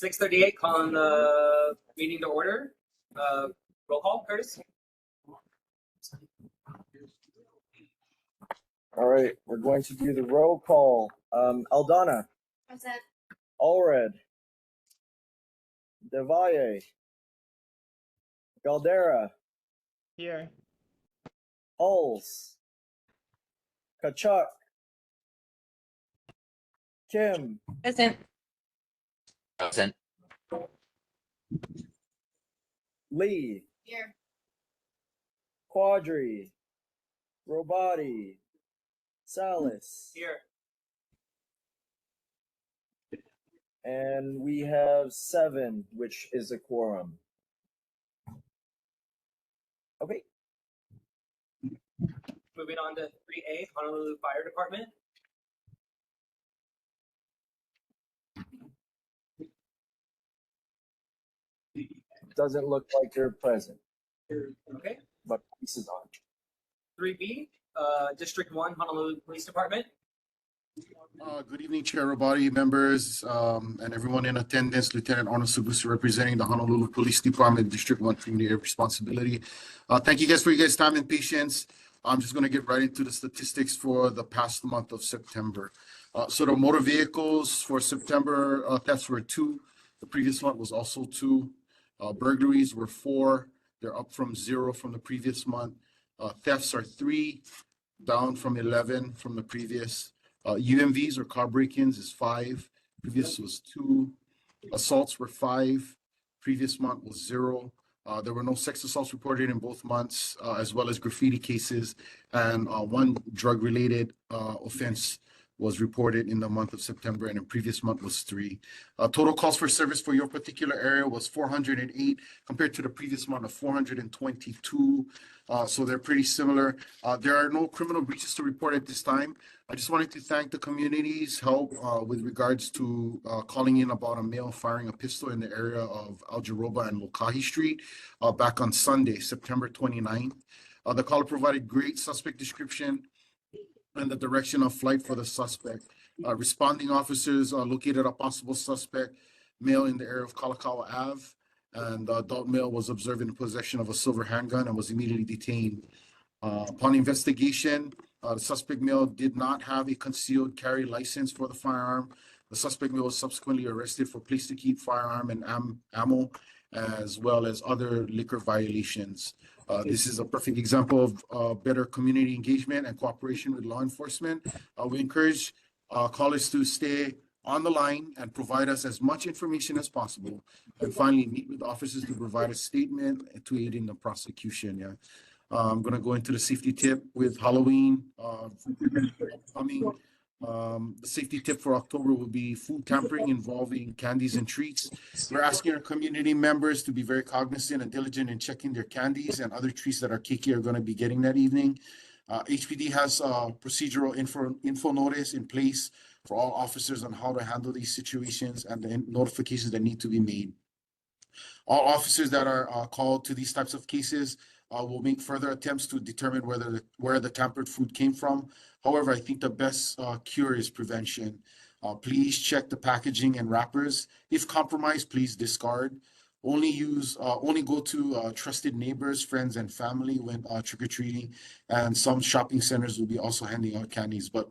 6:38, calling the meeting to order. Roll call, Curtis. All right, we're going to do the roll call. Aldana. Present. Allred. Devalle. Galdera. Here. Hulls. Kachuk. Kim. Present. Present. Lee. Here. Quadri. Robati. Salas. Here. And we have 7, which is a quorum. Okay. Moving on to 3A, Honolulu Fire Department. Doesn't look like they're present, Okay. but police is on. 3B, District 1, Honolulu Police Department. Good evening, Chair Robati, members, and everyone in attendance. Lieutenant Arnold Sabusi representing the Honolulu Police Department, District 1 Community of Responsibility. Thank you guys for your guys' time and patience. I'm just going to get right into the statistics for the past month of September. So the motor vehicles for September thefts were 2. The previous month was also 2. Burglaries were 4. They're up from 0 from the previous month. Thefts are 3, down from 11 from the previous. UMVs or car break-ins is 5. Previous was 2. Assaults were 5. Previous month was 0. There were no sex assaults reported in both months, as well as graffiti cases, and 1 drug-related offense was reported in the month of September, and in previous month was 3. Total calls for service for your particular area was 408 compared to the previous month of 422. So they're pretty similar. There are no criminal breaches to report at this time. I just wanted to thank the community's help with regards to calling in about a male firing a pistol in the area of Algeroba and Lokahi Street back on Sunday, September 29th. The caller provided great suspect description and the direction of flight for the suspect. Responding officers located a possible suspect male in the area of Kalakaua Ave, and the adult male was observed in possession of a silver handgun and was immediately detained. Upon investigation, the suspect male did not have a concealed carry license for the firearm. The suspect male was subsequently arrested for place to keep firearm and ammo, as well as other liquor violations. This is a perfect example of better community engagement and cooperation with law enforcement. We encourage callers to stay on the line and provide us as much information as possible. And finally, meet with officers to provide a statement to aid in the prosecution. Yeah. I'm going to go into the safety tip with Halloween coming. The safety tip for October will be food tampering involving candies and treats. We're asking our community members to be very cognizant and diligent in checking their candies and other treats that our keiki are going to be getting that evening. HPD has a procedural info notice in place for all officers on how to handle these situations and the notifications that need to be made. All officers that are called to these types of cases will make further attempts to determine where the tampered food came from. However, I think the best cure is prevention. Please check the packaging and wrappers. If compromised, please discard. Only go to trusted neighbors, friends, and family when trick-or-treating. And some shopping centers will be also handing out candies, but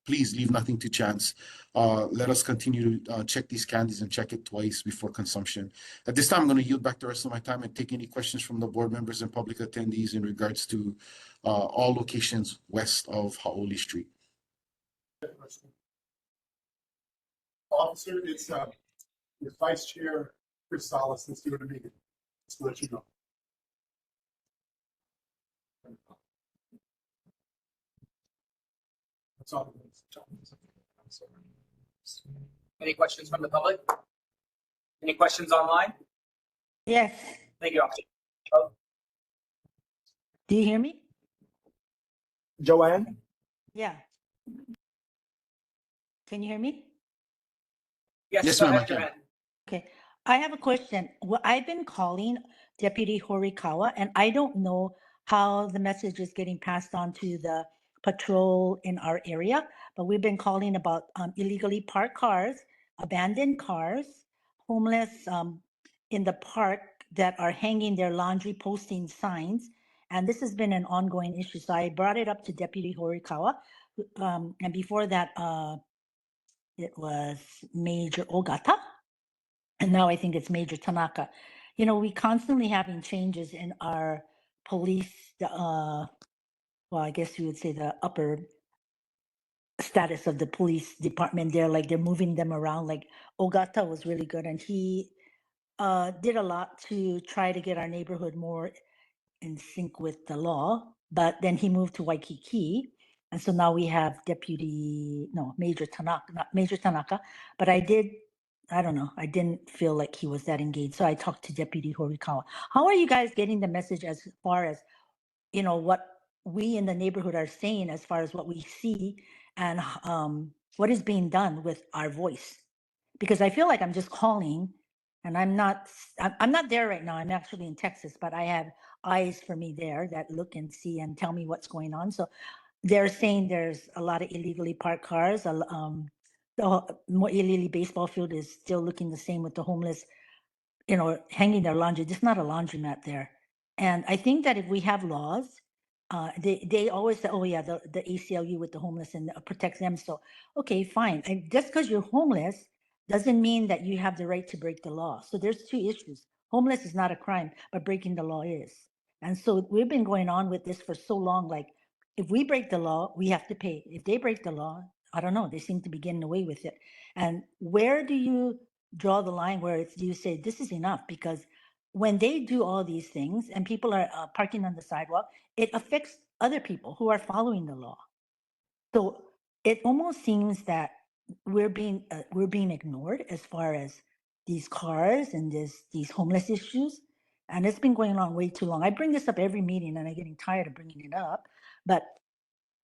please leave nothing to chance. Let us continue to check these candies and check it twice before consumption. At this time, I'm going to yield back the rest of my time and take any questions from the board members and public attendees in regards to all locations west of Hau'oli Street. Officer, it's your Vice Chair, Chris Salas, let's do it immediately. Just to let you know. That's all. Any questions from the public? Any questions online? Yes. Thank you, officer. Do you hear me? Joanne? Yeah. Can you hear me? Yes, go ma'am, I ahead, can. Joanne. Okay. I have a question. Well, I've been calling Deputy Horikawa, and I don't know how the message is getting passed on to the patrol in our area, but we've been calling about illegally parked cars, abandoned cars, homeless in the park that are hanging their laundry posting signs. And this has been an ongoing issue. So I brought it up to Deputy Horikawa. And before that, it was Major Ogata. And now I think it's Major Tanaka. You know, we constantly having changes in our police, well, I guess you would say the upper status of the police department there. Like they're moving them around. Like Ogata was really good. And he did a lot to try to get our neighborhood more in sync with the law, but then he moved to Waikiki. And so now we have Major Tanaka, not Major Tanaka, but I don't know, I didn't feel like he was that engaged. So I talked to Deputy Horikawa. How are you guys getting the message as far as, you know, what we in the neighborhood are saying as far as what we see and what is being done with our voice? Because I feel like I'm just calling and I'm not there right now. I'm actually in Texas, but I have eyes for me there that look and see and tell me what's going on. So they're saying there's a lot of illegally parked cars. The Mōʻiliʻili baseball field is still looking the same with the homeless, you know, hanging their laundry. There's not a laundromat there. And I think that if we have laws, they always say, oh yeah, the ACLU with the homeless and protects them. So, okay, fine. And just because you're homeless doesn't mean that you have the right to break the law. So there's two issues. Homeless is not a crime, but breaking the law is. And so we've been going on with this for so long. Like if we break the law, we have to pay. If they break the law, I don't know, they seem to be getting away with it. And where do you draw the line where you say this is enough? Because when they do all these things and people are parking on the sidewalk, it affects other people who are following the law. So it almost seems that we're being ignored as far as these cars and these homeless issues, and it's been going on way too long. I bring this up every meeting, and I'm getting tired of bringing it up, but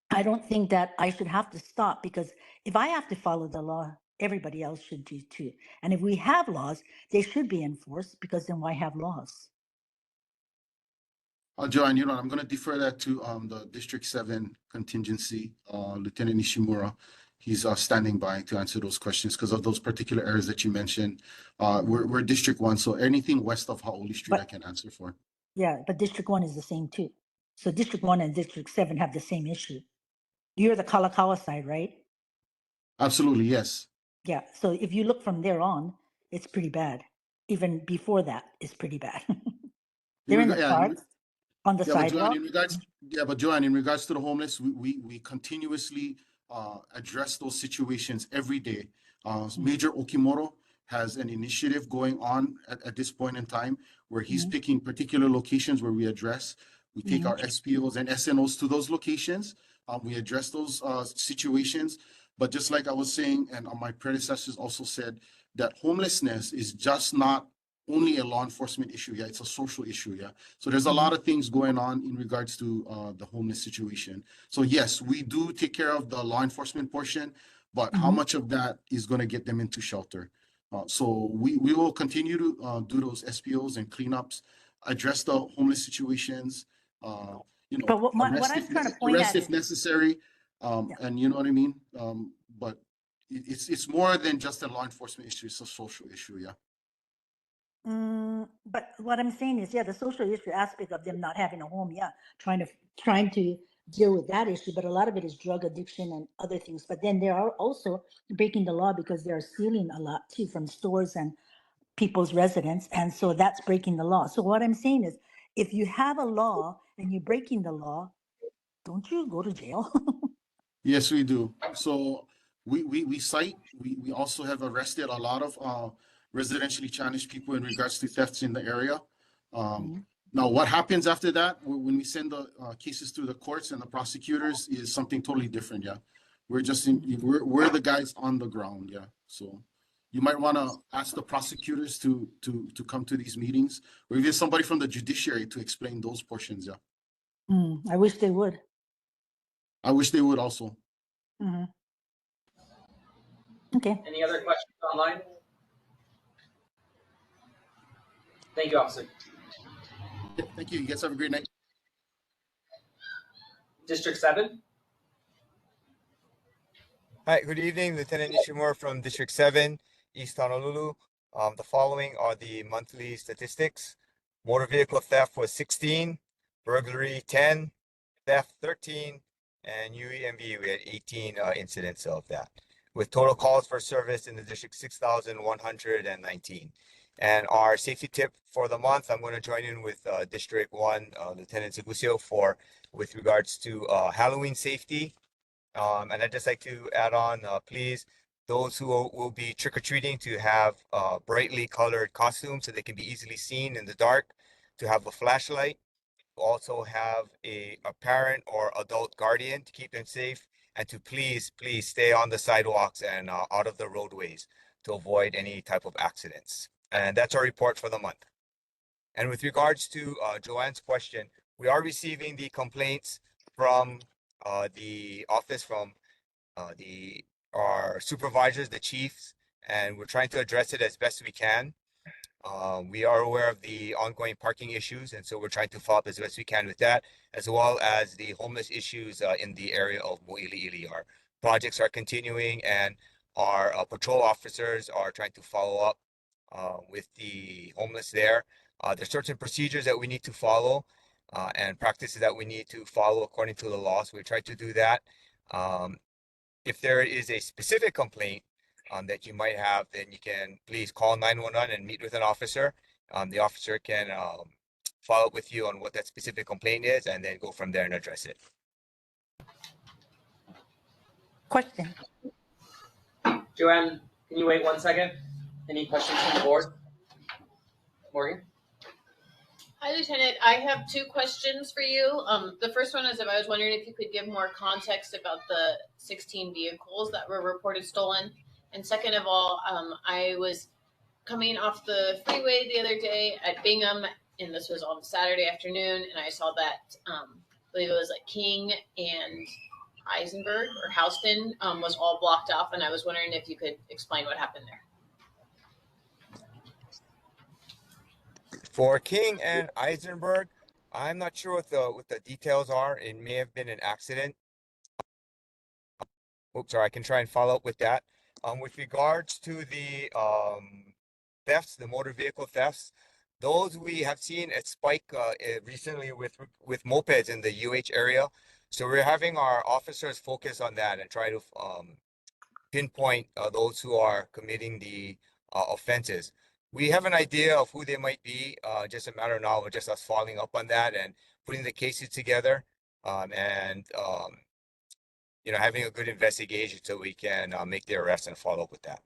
I don't think that I should have to stop because if I have to follow the law, everybody else should do too. And if we have laws, they should be enforced because then why have laws? Joanne, you know, I'm going to defer that to the District 7 contingency, Lieutenant Nishimura. He's standing by to answer those questions because of those particular areas that you mentioned. We're District 1, so anything west of Hau'oli Street, I can answer for. Yeah, but District 1 is the same too. So District 1 and District 7 have the same issue. You're the Kalakaua side, right? Absolutely, yes. Yeah, so if you look from there on, it's pretty bad. Even before that, it's pretty bad. They're in the parks, on the sidewalk. But Joanne, in regards to the homeless, we continuously address those situations every day. Major Okimoro has an initiative going on at this point in time where he's picking particular locations where we address. We take our SPOs and SNOs to those locations. We address those situations. But just like I was saying, and my predecessors also said, that homelessness is just not only a law enforcement issue. Yeah, it's a social issue. Yeah. So there's a lot of things going on in regards to the homeless situation. So yes, we do take care of the law enforcement portion, but how much of that is going to get them into shelter? So we will continue to do those SPOs and cleanups, address the homeless situations, you know, But what I'm trying to point at if is necessary. And you know what I mean? But it's more than just a law enforcement issue. It's a social issue. Yeah. But what I'm saying is, yeah, the social issue aspect of them not having a home, yeah, trying to deal with that issue. But a lot of it is drug addiction and other things. But then they are also breaking the law because they are stealing a lot too from stores and people's residence, and so that's breaking the law. So what I'm saying is, if you have a law and you're breaking the law, don't you go to jail? Yes, we do. So we cite, we also have arrested a lot of residentially challenged people in regards to thefts in the area. Now, what happens after that when we send the cases to the courts and the prosecutors is something totally different. Yeah, we're the guys on the ground. Yeah, so you might want to ask the prosecutors to come to these meetings, or even somebody from the judiciary to explain those portions. Yeah, I wish they would. I wish they would also. Okay. Any other questions online? Thank you, officer. Yeah, thank you. You guys have a great night. District 7. Hi, good evening, Lieutenant Nishimura from District 7, East Honolulu. The following are the monthly statistics. Motor vehicle theft was 16, burglary 10, theft 13, and UEMV, we had 18 incidents of that, with total calls for service in the district 6,119. And our safety tip for the month, I'm going to join in with District 1, Lieutenant Segusio, for with regards to Halloween safety. And I'd just like to add on, please, those who will be trick-or-treating, to have brightly colored costumes so they can be easily seen in the dark, to have a flashlight, also have a parent or adult guardian to keep them safe, and to please stay on the sidewalks and out of the roadways to avoid any type of accidents. And that's our report for the month. And with regards to Joanne's question, we are receiving the complaints from the office, from our supervisors, the chiefs, and we're trying to address it as best we can. We are aware of the ongoing parking issues, and so we're trying to follow up as best we can with that, as well as the homeless issues in the area of Mōʻiliʻili. Our projects are continuing, and our patrol officers are trying to follow up with the homeless there. There's certain procedures that we need to follow and practices that we need to follow according to the law, so we try to do that. If there is a specific complaint that you might have, then you can please call 911 and meet with an officer. The officer can follow up with you on what that specific complaint is, and then go from there and address it. Question. Joanne, can you wait 1 second? Any questions from the board? Morgan? Hi, Lieutenant. I have two questions for you. The first one is I was wondering if you could give more context about the 16 vehicles that were reported stolen. And second of all, I was coming off the freeway the other day at Bingham, and this was on Saturday afternoon, and I saw that, I believe it was like King and Eisenberg or Houston was all blocked off, and I was wondering if you could explain what happened there. For King and Eisenberg, I'm not sure what the details are. It may have been an accident. Oops, sorry, I can try and follow up with that. With regards to the thefts, the motor vehicle thefts, those we have seen a spike recently with mopeds in the UH area. So we're having our officers focus on that and try to pinpoint those who are committing the offenses. We have an idea of who they might be, just a matter now of just us following up on that and putting the cases together, and having a good investigation so we can make the arrest and follow up with that.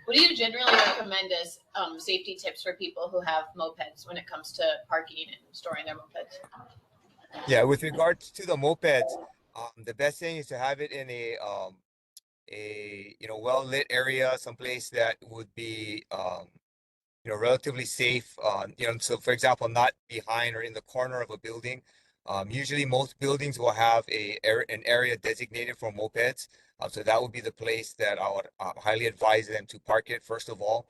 What do you generally recommend as safety tips for people who have mopeds when it comes to parking and storing their mopeds? Yeah, with regards to the mopeds, the best thing is to have it in a well lit area, someplace that would be relatively safe. So for example, not behind or in the corner of a building. Usually most buildings will have an area designated for mopeds. So that would be the place that I would highly advise them to park it, first of all.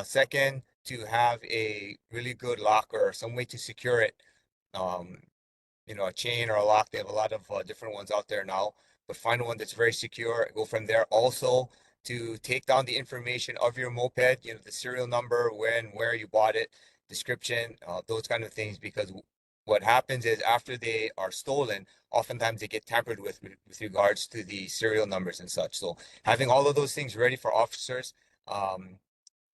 Second, to have a really good lock or some way to secure it. A chain or a lock. They have a lot of different ones out there now, but find one that's very secure. Go from there. Also, to take down the information of your moped, the serial number, when, where you bought it, description, those kind of things, because what happens is after they are stolen, oftentimes they get tampered with regards to the serial numbers and such. So having all of those things ready for officers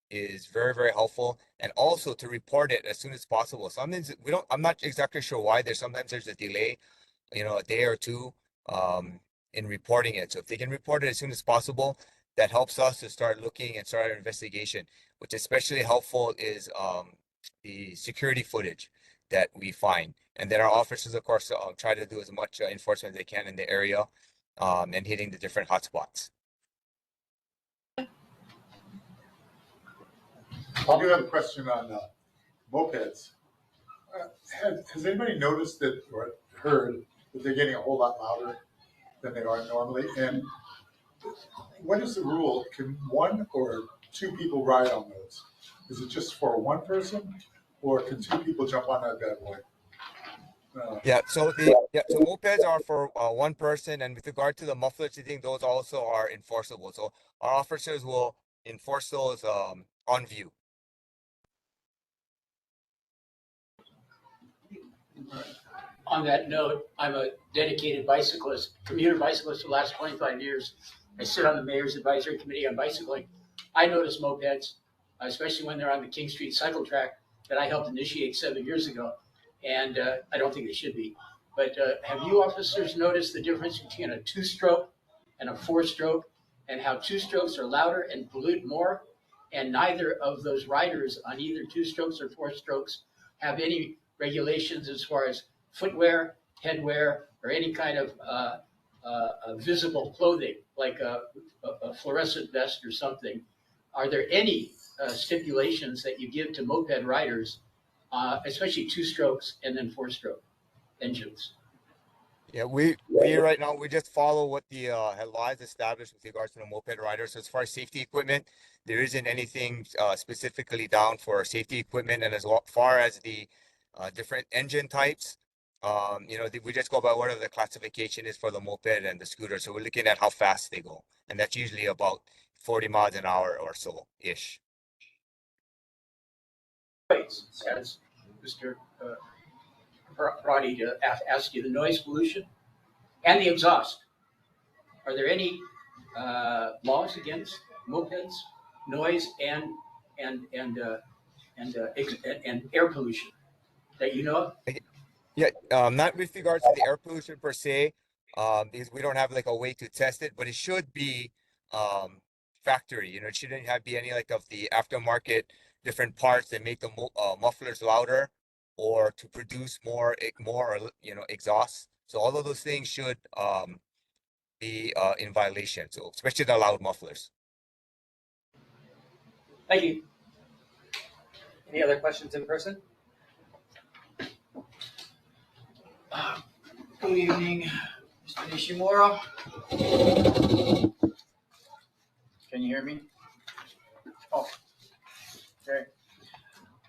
is very, very helpful, and also to report it as soon as possible. Sometimes I'm not exactly sure why. Sometimes there's a delay, a day or two in reporting it. So if they can report it as soon as possible, that helps us to start looking and start our investigation. Which especially helpful is the security footage that we find, and then our officers, of course, try to do as much enforcement as they can in the area, and hitting the different hotspots. I do have a question on mopeds. Has anybody noticed that or heard that they're getting a whole lot louder than they are normally? And what is the rule? Can one or two people ride on those? Is it just for one person, or can two people jump on that bad boy? So mopeds are for one person, and with regard to the mufflers, I think those also are enforceable. So our officers will enforce those on view. On that note, I'm a dedicated bicyclist, commuter bicyclist for the last 25 years. I sit on the Mayor's Advisory Committee on Bicycling. I notice mopeds, especially when they're on the King Street cycle track that I helped initiate 7 years ago. And I don't think they should be. But have you officers noticed the difference between a 2-stroke and a 4-stroke, and how 2-strokes are louder and pollute more? And neither of those riders on either 2-strokes or 4-strokes have any regulations as far as footwear, headwear, or any kind of visible clothing, like a fluorescent vest or something. Are there any stipulations that you give to moped riders, especially 2-strokes and then 4-stroke engines? Yeah, we right now we just follow what the laws established with regards to the moped riders. So as far as safety equipment, there isn't anything specifically down for safety equipment, and as far as the different engine types, we just go by whatever the classification is for the moped and the scooter. So we're looking at how fast they go, and that's usually about 40 miles an hour or so ish. As Mr. Pradi to ask you, the noise pollution and the exhaust. Are there any laws against mopeds, noise and air pollution that you know of? Yeah, not with regards to the air pollution per se, because we don't have like a way to test it, but it should be factory. It shouldn't be any like of the aftermarket different parts that make the mufflers louder or to produce more exhaust. So all of those things should be in violation. So especially the loud mufflers. Thank you. Any other questions in person? Good evening, Mr. Nishimura. Can you hear me? Oh, okay.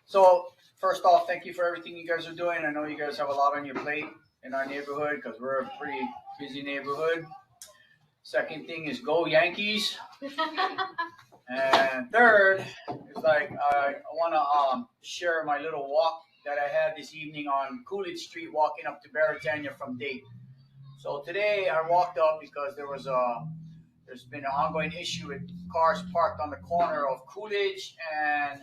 So first off, thank you for everything you guys are doing. I know you guys have a lot on your plate in our neighborhood because we're a pretty busy neighborhood. Second thing is go Yankees. And third is I want to share my little walk that I had this evening on Coolidge Street, walking up to Baratania from Dayton. So today I walked up because there's been an ongoing issue with cars parked on the corner of Coolidge and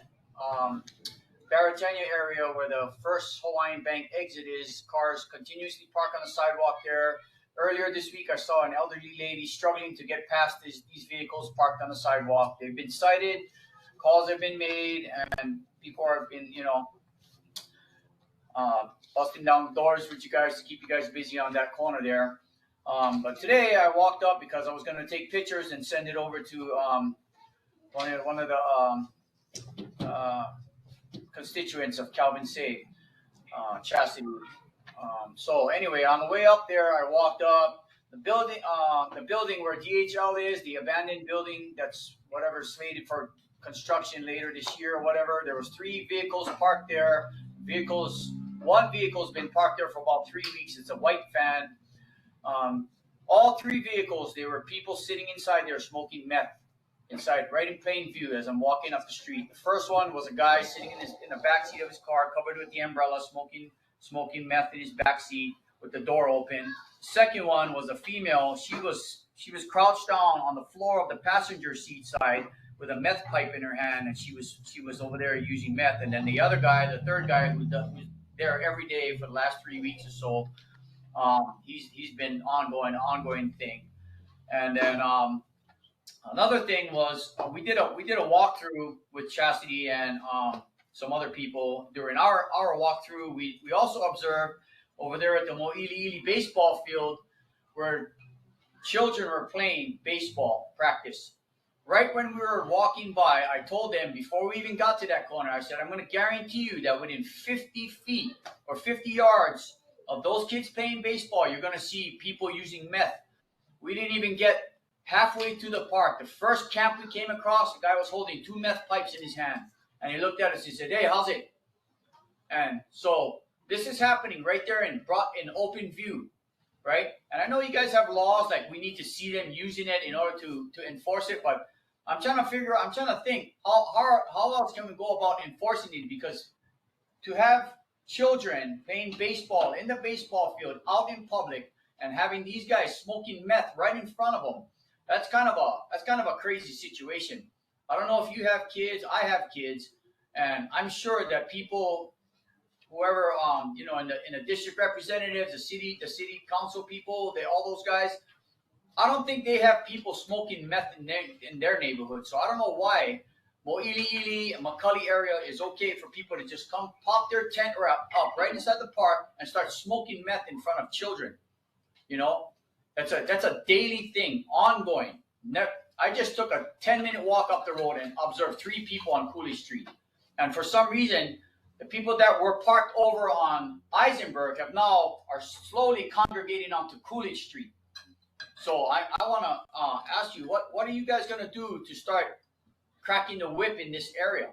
Baratania area where the First Hawaiian Bank exit is. Cars continuously park on the sidewalk there. Earlier this week, I saw an elderly lady struggling to get past these vehicles parked on the sidewalk. They've been cited, calls have been made, and people have been, busting down the doors with you guys to keep you guys busy on that corner there. But today I walked up because I was going to take pictures and send it over to one of the constituents of Calvin Say, Chastity. So anyway, on the way up there, I walked up the building where DHL is, the abandoned building that's whatever slated for construction later this year or whatever. There was 3 vehicles parked there. One vehicle's been parked there for about 3 weeks. It's a white van. All 3 vehicles, there were people sitting inside there smoking meth inside, right in plain view as I'm walking up the street. The first one was a guy sitting in the backseat of his car, covered with the umbrella, smoking meth in his backseat with the door open. Second one was a female. She was crouched down on the floor of the passenger seat side with a meth pipe in her hand, and she was over there using meth. And then the other guy, the third guy, who's there every day for the last 3 weeks or so, he's been ongoing thing. And then another thing was we did a walkthrough with Chastity and some other people. During our walkthrough, we also observed over there at the Mōʻiliʻili baseball field where children were playing baseball practice. Right when we were walking by, I told them before we even got to that corner, I said, I'm going to guarantee you that within 50 feet or 50 yards of those kids playing baseball, you're going to see people using meth. We didn't even get halfway to the park. The first camp we came across, the guy was holding 2 meth pipes in his hand. And he looked at us and said, hey, how's it? And so this is happening right there in open view, right? And I know you guys have laws, like we need to see them using it in order to enforce it. But I'm trying to think how else can we go about enforcing it? Because to have children playing baseball in the baseball field out in public and having these guys smoking meth right in front of them, that's kind of a crazy situation. I don't know if you have kids. I have kids, and I'm sure that people, whoever in the district representatives, the city council people, all those guys, I don't think they have people smoking meth in their neighborhood. So I don't know why Mōʻiliʻili and McCully area is okay for people to just come pop their tent up right inside the park and start smoking meth in front of children. You know, that's a daily thing, ongoing. I just took a 10-minute walk up the road and observed 3 people on Coolidge Street. And for some reason, the people that were parked over on Eisenberg are slowly congregating onto Coolidge Street. So I want to ask you, what are you guys going to do to start cracking the whip in this area?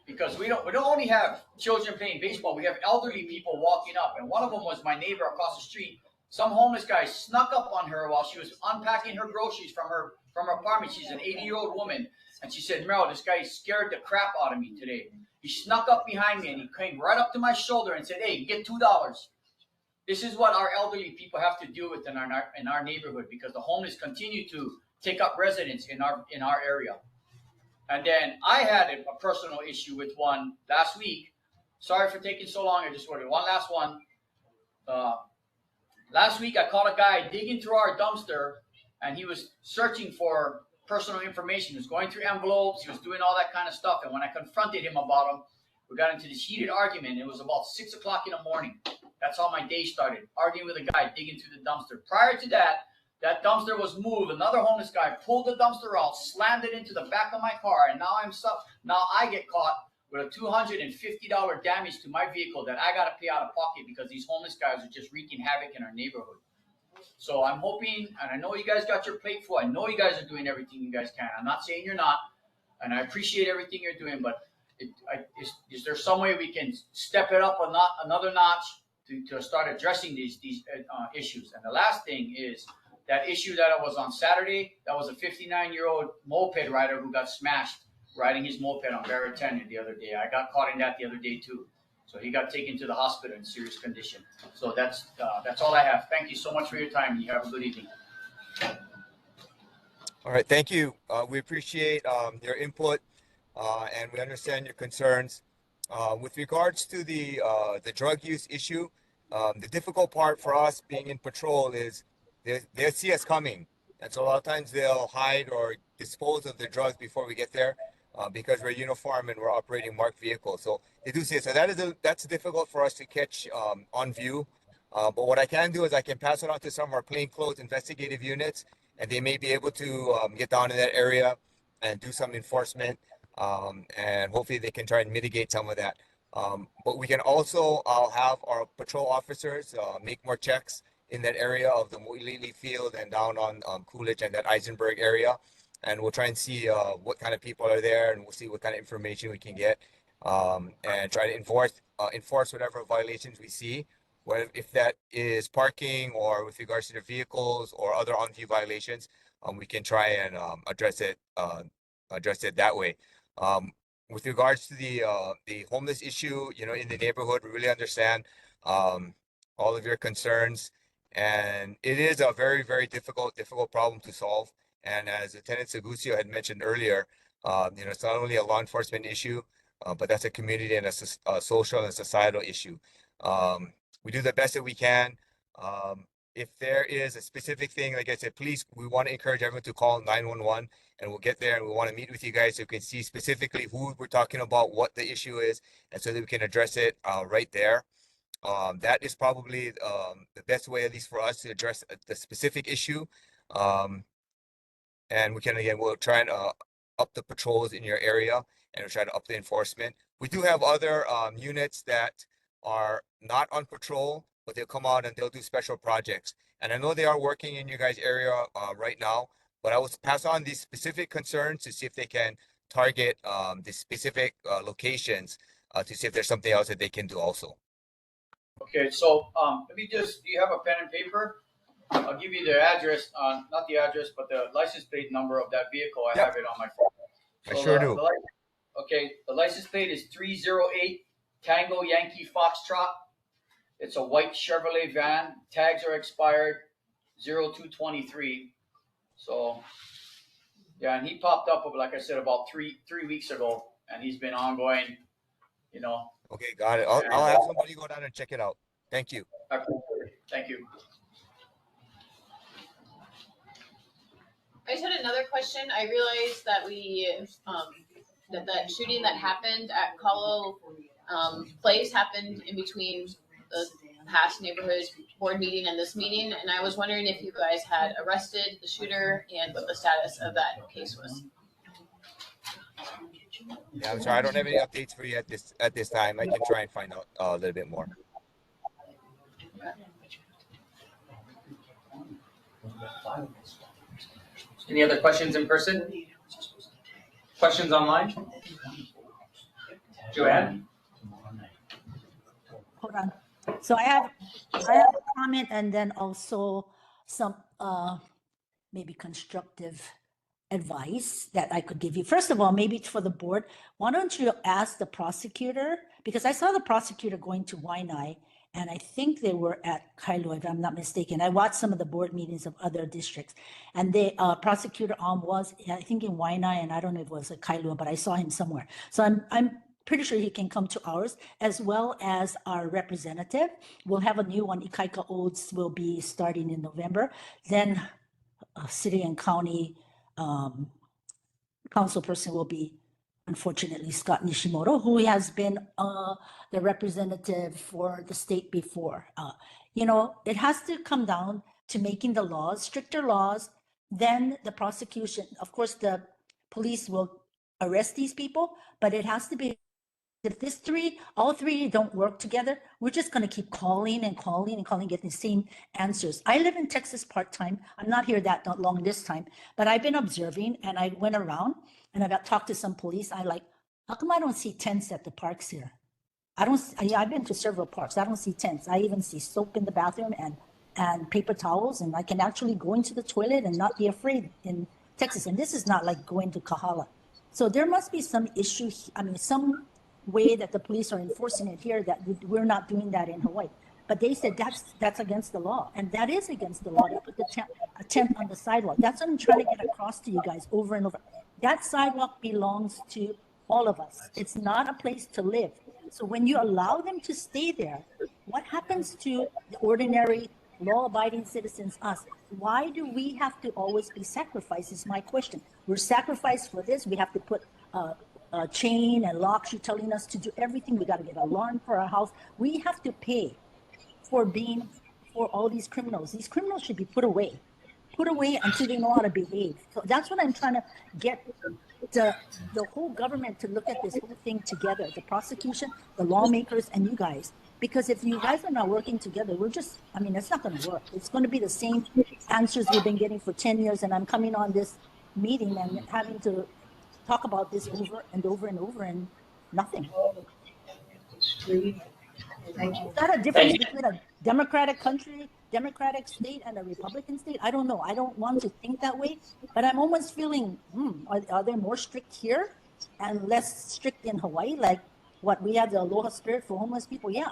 Because we don't only have children playing baseball, we have elderly people walking up. And one of them was my neighbor across the street. Some homeless guy snuck up on her while she was unpacking her groceries from her apartment. She's an 80-year-old woman. And she said, Meryl, this guy scared the crap out of me today. He snuck up behind me and he came right up to my shoulder and said, hey, you get $2. This is what our elderly people have to deal with in our neighborhood, because the homeless continue to take up residence in our area. And then I had a personal issue with one last week. Sorry for taking so long. I just wanted one last one. Last week I caught a guy digging through our dumpster, and he was searching for personal information. He was going through envelopes. He was doing all that kind of stuff. And when I confronted him about him, we got into this heated argument. It was about 6 o'clock in the morning. That's how my day started, arguing with a guy digging through the dumpster. Prior to that dumpster was moved. Another homeless guy pulled the dumpster out, slammed it into the back of my car, and now I get caught with a $250 damage to my vehicle that I got to pay out of pocket because these homeless guys are just wreaking havoc in our neighborhood. So I'm hoping, and I know you guys got your plate full. I know you guys are doing everything you guys can. I'm not saying you're not, and I appreciate everything you're doing, but is there some way we can step it up another notch to start addressing these issues? And the last thing is that issue that was on Saturday. That was a 59-year-old moped rider who got smashed riding his moped on Barrett 10 the other day. I got caught in that the other day too. So he got taken to the hospital in serious condition. So that's all I have. Thank you so much for your time. You have a good evening. All right, thank you. We appreciate your input, and we understand your concerns. With regards to the drug use issue, the difficult part for us being in patrol is they'll see us coming, and so a lot of times they'll hide or dispose of the drugs before we get there, because we're uniform and we're operating marked vehicles. So they do see it. So that's difficult for us to catch on view. But what I can do is I can pass it on to some of our plainclothes investigative units, and they may be able to get down in that area and do some enforcement, and hopefully they can try and mitigate some of that. But we can also have our patrol officers make more checks in that area of the Mōʻiliʻili field and down on Coolidge and that Eisenberg area. And we'll try and see what kind of people are there, and we'll see what kind of information we can get, and try to enforce whatever violations we see. If that is parking or with regards to their vehicles or other on-view violations, we can try and address it that way. With regards to the homeless issue, in the neighborhood, we really understand all of your concerns, and it is a very, very difficult problem to solve. And as Lieutenant Segusio had mentioned earlier, it's not only a law enforcement issue, but that's a community and a social and societal issue. We do the best that we can. If there is a specific thing, like I said, please, we want to encourage everyone to call 911, and we'll get there, and we want to meet with you guys so you can see specifically who we're talking about, what the issue is, and so that we can address it right there. That is probably the best way, at least for us, to address the specific issue. And we'll try and up the patrols in your area, and we'll try to up the enforcement. We do have other units that are not on patrol, but they'll come out and they'll do special projects. And I know they are working in your guys' area right now, but I will pass on these specific concerns to see if they can target the specific locations to see if there's something else that they can do also. Okay, so do you have a pen and paper? I'll give you the address, not the address, but the license plate number of that vehicle. I Yep. have it on my phone. I sure do. The license plate is 308 Tango Yankee Foxtrot. It's a white Chevrolet van. Tags are expired 0223. So, yeah, and he popped up, like I said, about three weeks ago, and he's been ongoing, you know. Okay, got it. I'll have somebody go down and check it out. Thank you. Thank you. I just had another question. I realized that that shooting that happened at Kahlo Place happened in between the past neighborhood board meeting and this meeting, and I was wondering if you guys had arrested the shooter and what the status of that case was. Yeah, I'm sorry. I don't have any updates for you at this time. I can try and find out a little bit more. Any other questions in person? Questions online? Joanne? Hold on. So I have a comment and then also some maybe constructive advice that I could give you. First of all, maybe it's for the board. Why don't you ask the prosecutor? Because I saw the prosecutor going to Waianae, and I think they were at Kailua, if I'm not mistaken. I watched some of the board meetings of other districts, and the prosecutor was, I think, in Waianae, and I don't know if it was at Kailua, but I saw him somewhere. So I'm pretty sure he can come to ours, as well as our representative. We'll have a new one. Ikaika Odes will be starting in November. Then city and county council person will be, unfortunately, Scott Nishimoto, who has been the representative for the state before. You know, it has to come down to making the laws, stricter laws. Then the prosecution, of course, the police will arrest these people, but it has to be, if all three don't work together, we're just going to keep calling and calling and calling, getting the same answers. I live in Texas part-time. I'm not here that long this time, but I've been observing, and I went around and I got talked to some police. How come I don't see tents at the parks here? I've been to several parks. I don't see tents. I even see soap in the bathroom and paper towels, and I can actually go into the toilet and not be afraid in Texas. And this is not like going to Kahala. So there must be some issue. Some way that the police are enforcing it here that we're not doing that in Hawaii. But they said that's against the law, and that is against the law. They put a tent on the sidewalk. That's what I'm trying to get across to you guys over and over. That sidewalk belongs to all of us. It's not a place to live. So when you allow them to stay there, what happens to the ordinary law-abiding citizens, us? Why do we have to always be sacrificed is my question. We're sacrificed for this. We have to put chain and locks. You're telling us to do everything. We got to get an alarm for our house. We have to pay for all these criminals. These criminals should be put away until they know how to behave. So that's what I'm trying to get the whole government to look at this whole thing together, the prosecution, the lawmakers, and you guys. Because if you guys are not working together, it's not going to work. It's going to be the same answers we've been getting for 10 years. And I'm coming on this meeting and having to talk about this over and over and over, and nothing. Thank you. Is that a difference between a democratic country, democratic state, and a Republican state? I don't know. I don't want to think that way, but I'm almost feeling, are they more strict here and less strict in Hawaii? Like what we have the Aloha Spirit for homeless people. Yeah,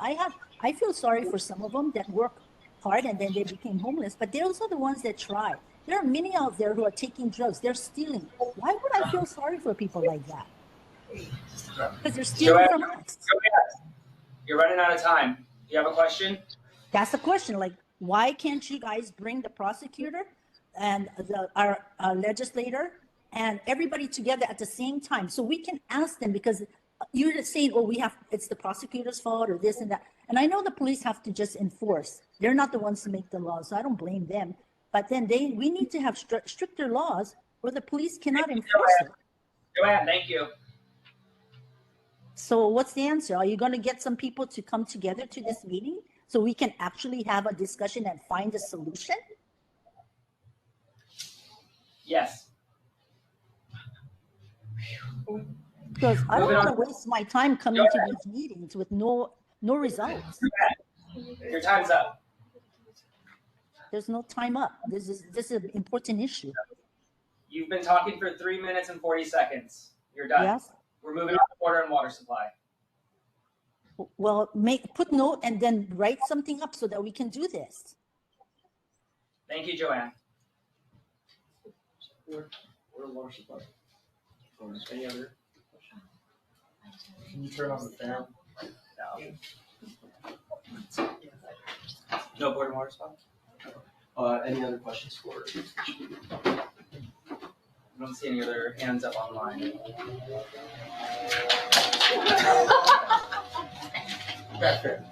I feel sorry for some of them that work hard and then they became homeless, but those are the ones that try. There are many out there who are taking drugs. They're stealing. Why would I feel sorry for people like that? Because they're stealing from us. You're running out of time. Do you have a question? That's the question. Like, why can't you guys bring the prosecutor and our legislator and everybody together at the same time so we can ask them? Because you're just saying, it's the prosecutor's fault or this and that. And I know the police have to just enforce. They're not the ones to make the laws, so I don't blame them. But then we need to have stricter laws where the police cannot enforce it. Joanne, thank you. So what's the answer? Are you going to get some people to come together to this meeting so we can actually have a discussion and find a solution? Yes. Because I don't want to waste my time coming to these meetings with no results. Your time's up. There's no time up. This is an important issue. You've been talking for 3 minutes and 40 seconds. You're done. Yes. We're moving on to water and water supply. Well, put note and then write something up so that we can do this. Thank you, Joanne. Water and water supply. Or any other? Can you turn on the fan? No water and water supply? Any other questions for? I don't see any other hands up online. That's fair.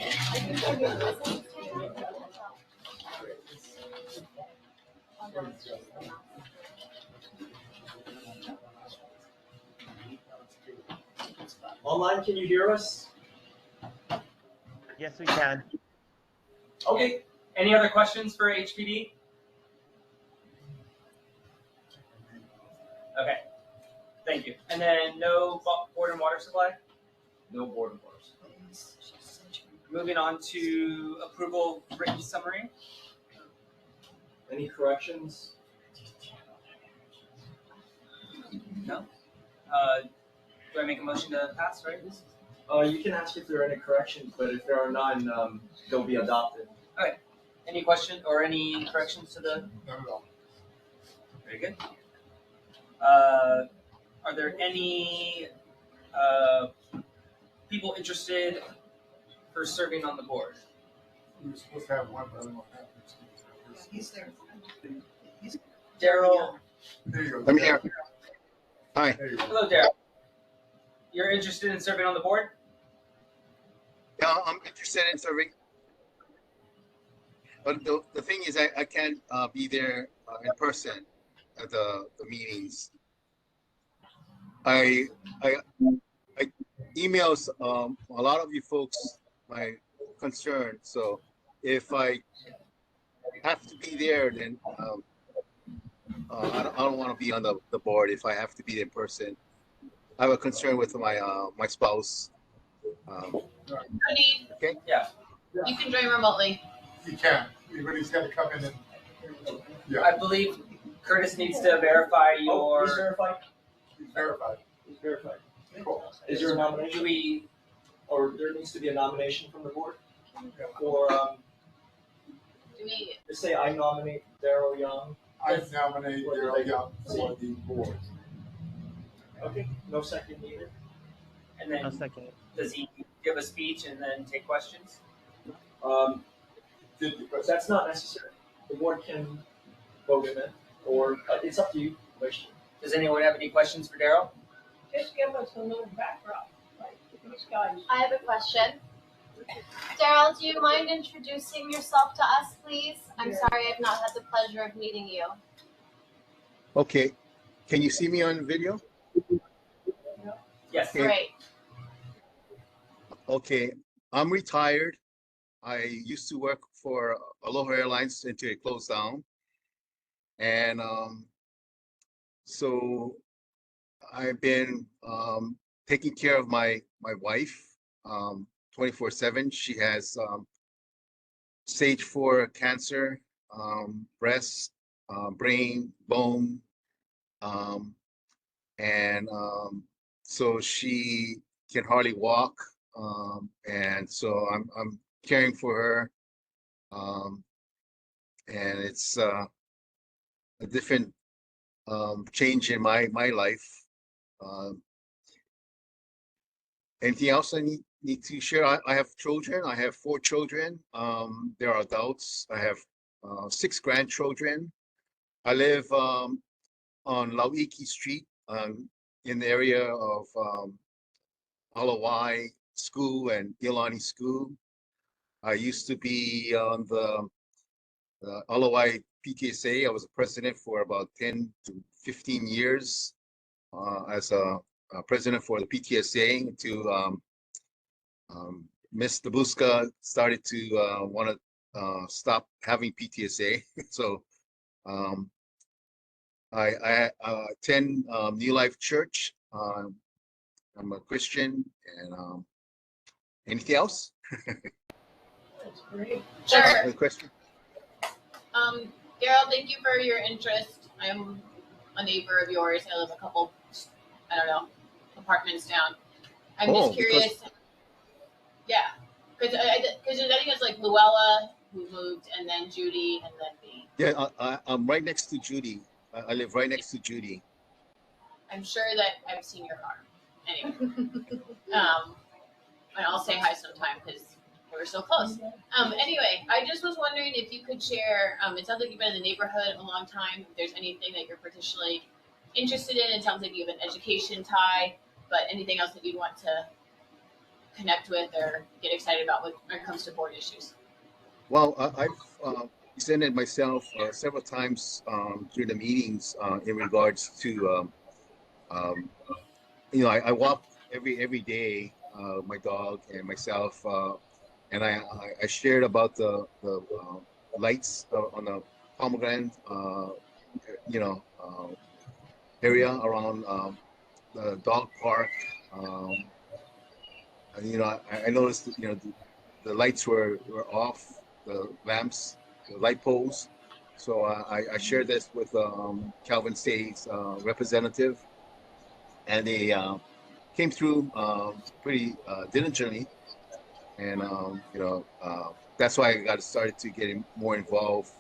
Online, can you hear us? Yes, we can. Okay. Any other questions for HPD? Okay. Thank you. And then no board and water supply? No board and water supply. Moving on to approval of written summary. Any corrections? No? Do I make a motion to pass, right? You can ask if there are any corrections, but if there are none, they'll be adopted. Any question or any corrections to the? Not at all. Very good. Are there any people interested for serving on the board? We were supposed to have one, but I don't know what happened. He's there. Daryl. There you go. I'm here. Hi. There you go. Hello, Daryl. You're interested in serving on the board? Yeah, I'm interested in serving. But the thing is, I can't be there in person at the meetings. I emails a lot of you folks my concern. So if I have to be there, then I don't want to be on the board if I have to be there in person. I have a concern with my spouse. No need. Okay. Yeah. You can join remotely. He can, but he's got to come in and. Yeah, I believe Curtis needs to verify He's your. verified? he's verified. He's verified. Cool. Is there a Do nomination, we? or there needs to be a nomination from the board? Yeah. Or, Do we? just say I nominate Daryl Young. I nominate Daryl Young for the board. Okay, no second needed. And I'll then second it. does he give a speech and then take questions? Did the question. That's not necessary. The board can vote in it, or it's up to you, Commissioner. Does anyone have any questions for Daryl? Just give us a little background, like these guys. I have a question. Daryl, do you mind introducing yourself to us, please? I'm sorry I've not had the pleasure of meeting you. Okay. Can you see me on video? Yes. Okay. Great. Okay. I'm retired. I used to work for Aloha Airlines until it closed down. And so I've been taking care of my wife 24/7. She has stage 4 cancer, breast, brain, bone, and so she can hardly walk, and so I'm caring for her, and it's a different change in my life. Anything else I need to share? I have children. I have 4 children. They're adults. I have 6 grandchildren. I live on Mōʻiliʻili Street in the area of Hawaii School and Ilani School. I used to be on the Hawaii PTSA. I was a president for about 10 to 15 years as a president for the PTSA until Ms. Dabuska started to want to stop having PTSA. So I attend New Life Church. I'm a Christian. And anything else? That's great. Sure. Any question? Daryl, thank you for your interest. I'm a neighbor of yours. I live a couple, I don't know, apartments down. I'm just curious. Yeah, because I think it's like Luella who moved, and then Judy, and then me. Yeah, I'm right next to Judy. I live right next to Judy. I'm sure that I've seen your car. Anyway, and I'll say hi sometime because we're so close. Anyway, I just was wondering if you could share. It sounds like you've been in the neighborhood a long time. If there's anything that you're particularly interested in, it sounds like you have an education tie. But anything else that you'd want to connect with or get excited about when it comes to board issues? Well, I've presented myself several times during the meetings in regards to, I walk every day, my dog and myself, and I shared about the lights on the pomegranate, area around the dog park. I noticed that, the lights were off, the lamps, the light poles. So I shared this with Calvin State's representative, and they came through pretty diligently, and that's why I got started to get more involved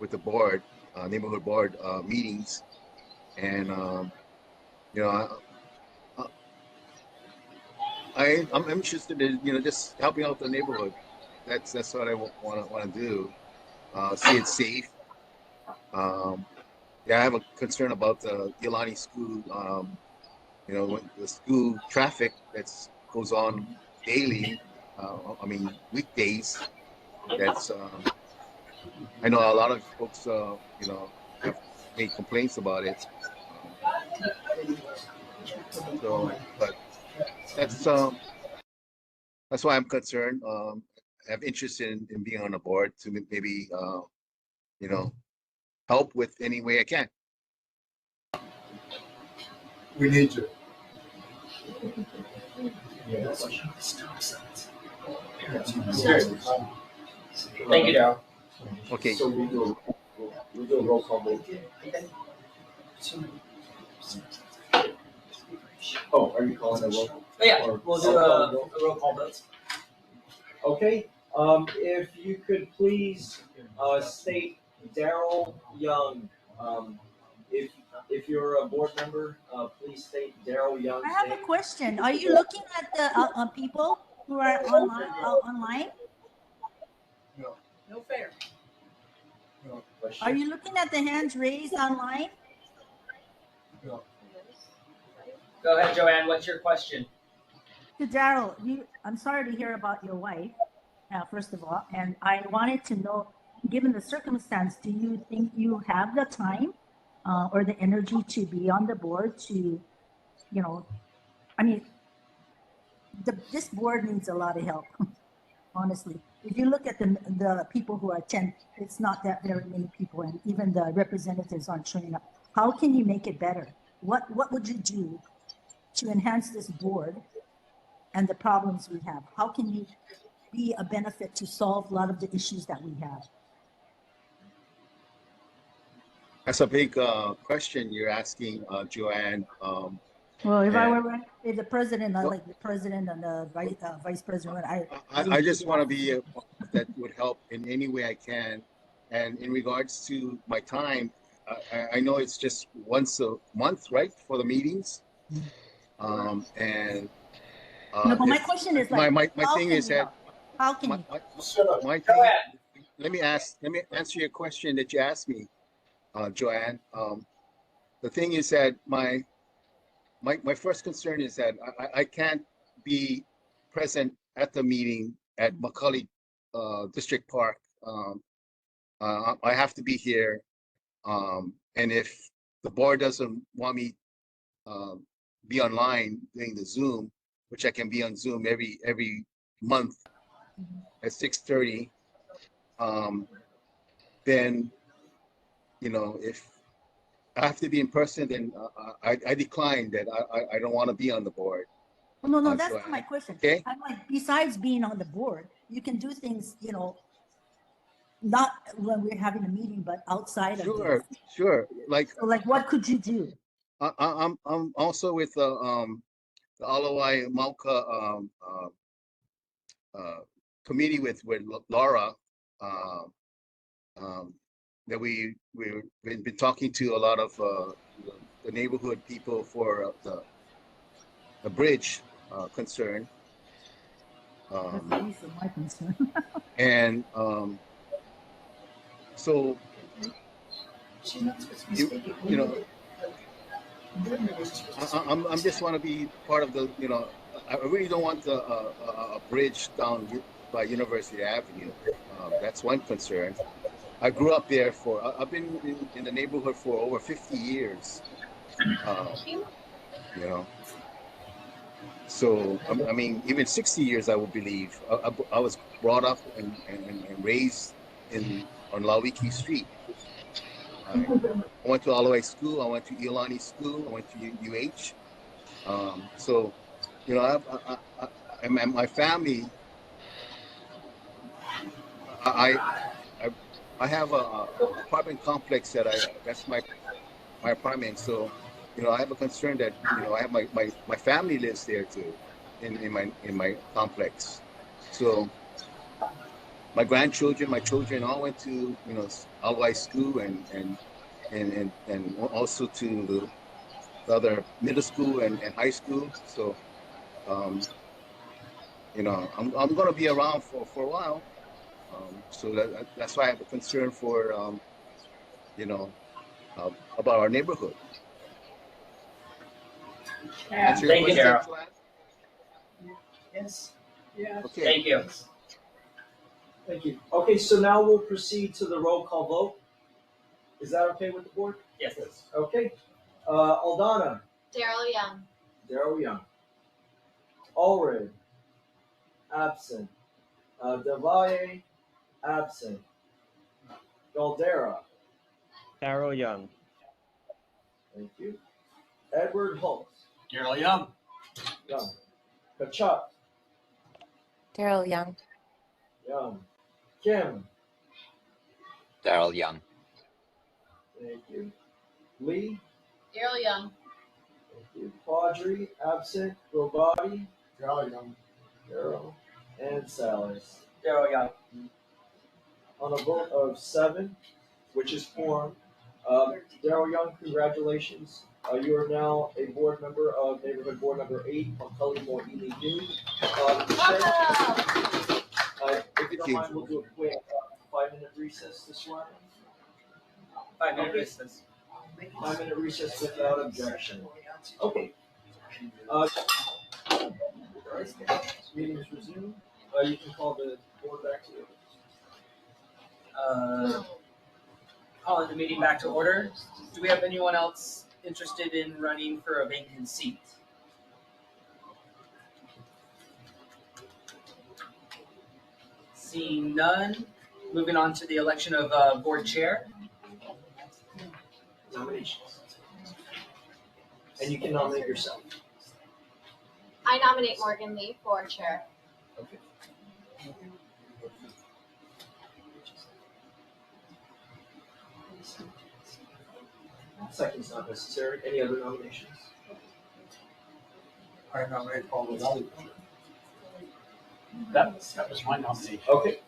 with the board, neighborhood board meetings, and I'm interested in just helping out the neighborhood. That's what I want to do. See it safe. Yeah, I have a concern about the Yolani school. When the school traffic that's goes on daily. Weekdays. That's I know a lot of folks have made complaints about it. But that's why I'm concerned. I have interest in being on the board to maybe help with any way I can. We need you. Thank you, Daryl. Okay. So we do a roll call vote. Oh, are you calling a roll? Yeah, we'll do a roll call vote. Okay, if you could please state Daryl Young. If you're a board member, please state Daryl Young's I have name. a question. Are you looking at the people who are online? No fair. No. Are you looking at the hands raised online? No. Go ahead, Joanne. What's your question? To Daryl, I'm sorry to hear about your wife, first of all, and I wanted to know, given the circumstance, do you think you have the time or the energy to be on the board to, this board needs a lot of help, honestly. If you look at the people who attend, it's not that very many people, and even the representatives aren't showing up. How can you make it better? What would you do to enhance this board and the problems we have? How can you be a benefit to solve a lot of the issues that we have? That's a big question you're asking, Joanne. Well, if I were the president, like the president and the vice president, I just want to be that would help in any way I can. And in regards to my time, I know it's just once a month, right, for the meetings. No, but my question is like, my thing is that how can you? My thing. Let me answer your question that you asked me, Joanne. The thing is that my first concern is that I can't be present at the meeting at McCully District Park. I have to be here, and if the board doesn't want me be online doing the Zoom, which I can be on Zoom every month at 6:30, then if I have to be in person, then I decline that. I don't want to be on the board. Well, no, that's not my question. Okay. I'm like, besides being on the board, you can do things, not when we're having a meeting, but outside of Sure, this. sure. Like So like, what could you do? I'm also with the Alawai Mauka committee with Laura, that we've been talking to a lot of the neighborhood people for the bridge concern. That's the least of my concern. And so She's not supposed to be you, speaking. you know, I'm just want to be part of the, you know, I really don't want a bridge down by University Avenue. That's one concern. I grew up there I've been in the neighborhood for over 50 years. You know, so I mean, even 60 years, I would believe. I was brought up and raised on Lawiki Street. I went to Alawai School. I went to Iolani School. I went to UH. So, you know, my family, I have a apartment complex that's my apartment. So, you know, I have a concern that, you know, I have my family lives there too, in my complex. So my grandchildren, my children all went to, you know, Alawai School and also to the other middle school and high school. So, you know, I'm going to be around for a while. So that's why I have a concern for, you know, about our neighborhood. Thank you, Daryl. Yes. Yeah. Okay. Thank you. Thank you. Okay, so now we'll proceed to the roll call vote. Is that okay with the board? Yes. Okay. Aldana. Daryl Young. Daryl Young. Ulrich. Absent. Devalle. Absent. Galdera. Daryl Young. Thank you. Edward Holtz. Daryl Young. Young. Kachuk. Daryl Young. Young. Kim. Daryl Young. Thank you. Lee. Daryl Young. Thank you. Quadri. Absent. Robati. Daryl Young. Daryl. And Salas. Daryl Young. On a vote of 7, which is quorum, Daryl Young, congratulations. You are now a board member of Neighborhood Board Number 8, McCully, Mōʻiliʻili. If you don't mind, we'll do a quick 5-minute recess to swear. 5-minute recess. 5-minute recess without objection. Okay. Meeting is resumed. You can call the board back to you. Calling the meeting back to order. Do we have anyone else interested in running for a vacant seat? Seeing none, moving on to the election of board chair. Nominations. And you can nominate yourself. I nominate Morgan Lee for chair. Okay. Second's not necessary. Any other nominations? I nominate Paul Lavalley. That was my nomination. Okay.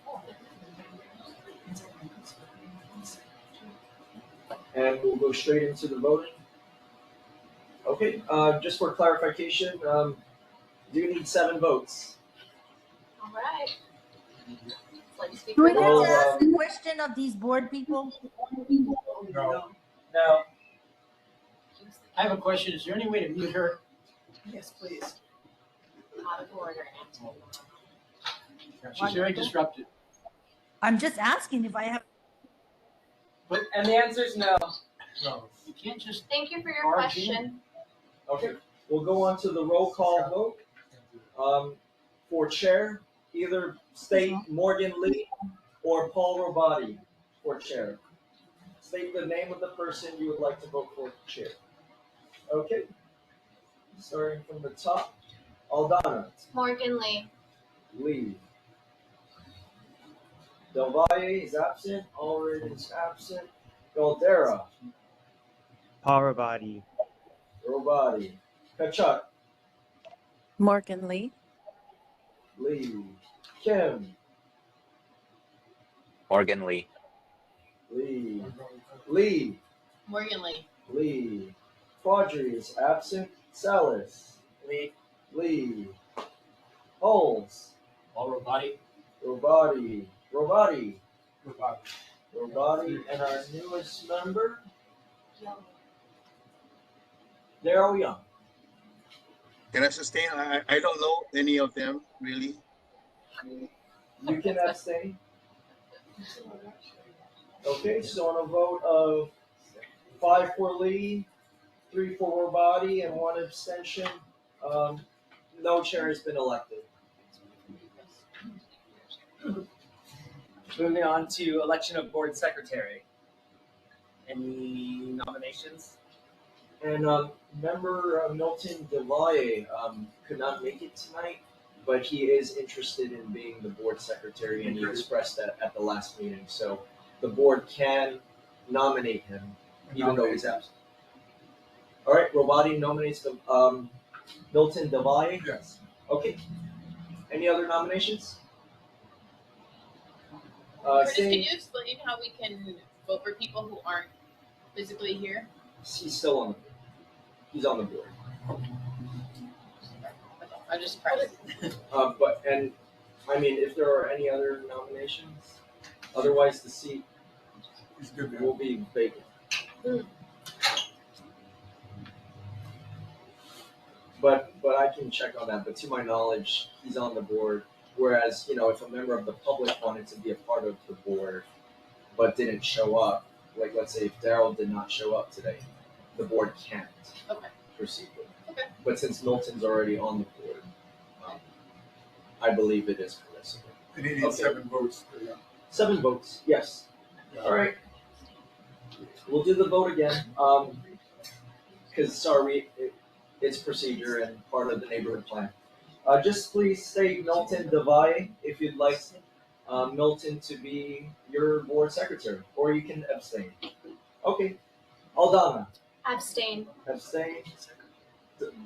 And we'll go straight into the voting. Okay, just for clarification, do you need 7 votes? All right. Let's speak Do we for have to that. ask the question of these board people? No. No. I have a question. Is there any way to mute her? Yes, please. Out of order. She's very disruptive. I'm just asking if I have. And the answer is no. No. You can't just. Thank you for your RG. question. Okay, we'll go on to the roll call vote. For chair, either state Morgan Lee or Paul Robati for chair. State the name of the person you would like to vote for chair. Okay, starting from the top, Aldana. Morgan Lee. Lee. Del Valle is absent. Allred is absent. Caldera. Parvati. Robati. Kachuk. Morgan Lee. Lee. Kim. Morgan Lee. Lee. Lee. Morgan Lee. Lee. Quadri is absent. Salas. Lee. Lee. Holmes. Paul Robati. Robati. Robati. Robati. And our newest member, Daryl Young. Can I sustain? I don't know any of them really. You can abstain. Okay, so on a vote of 5 for Lee, 3 for Robati, and 1 abstention, no chair has been elected. Moving on to election of board secretary. Any nominations? And member Milton DeValle could not make it tonight, but he is interested in being the board secretary, and he expressed that at the last meeting. So the board can nominate him, even though he's absent. All right, Robati nominates the Milton DeValle. Yes. Okay. Any other nominations? Curtis, can Seeing you explain how we can vote for people who aren't physically here? he's still on the board. He's on the board. I'm just surprised. But I mean, if there are any other nominations, otherwise the seat He's good now. will be vacant. But I can check on that. But to my knowledge, he's on the board. Whereas, you know, if a member of the public wanted to be a part of the board but didn't show up, like let's say if Daryl did not show up today, the board can't proceed with it. Okay. But since Milton's already on the board, I believe it is permissible. And he needs 7 votes. Yeah. 7 votes, yes. All right. We'll do the vote again. Because sorry, it's procedure and part of the neighborhood plan. Just please state Milton DeValle if you'd like Milton to be your board secretary, or you can abstain. Okay. Aldana. Abstain. Abstain.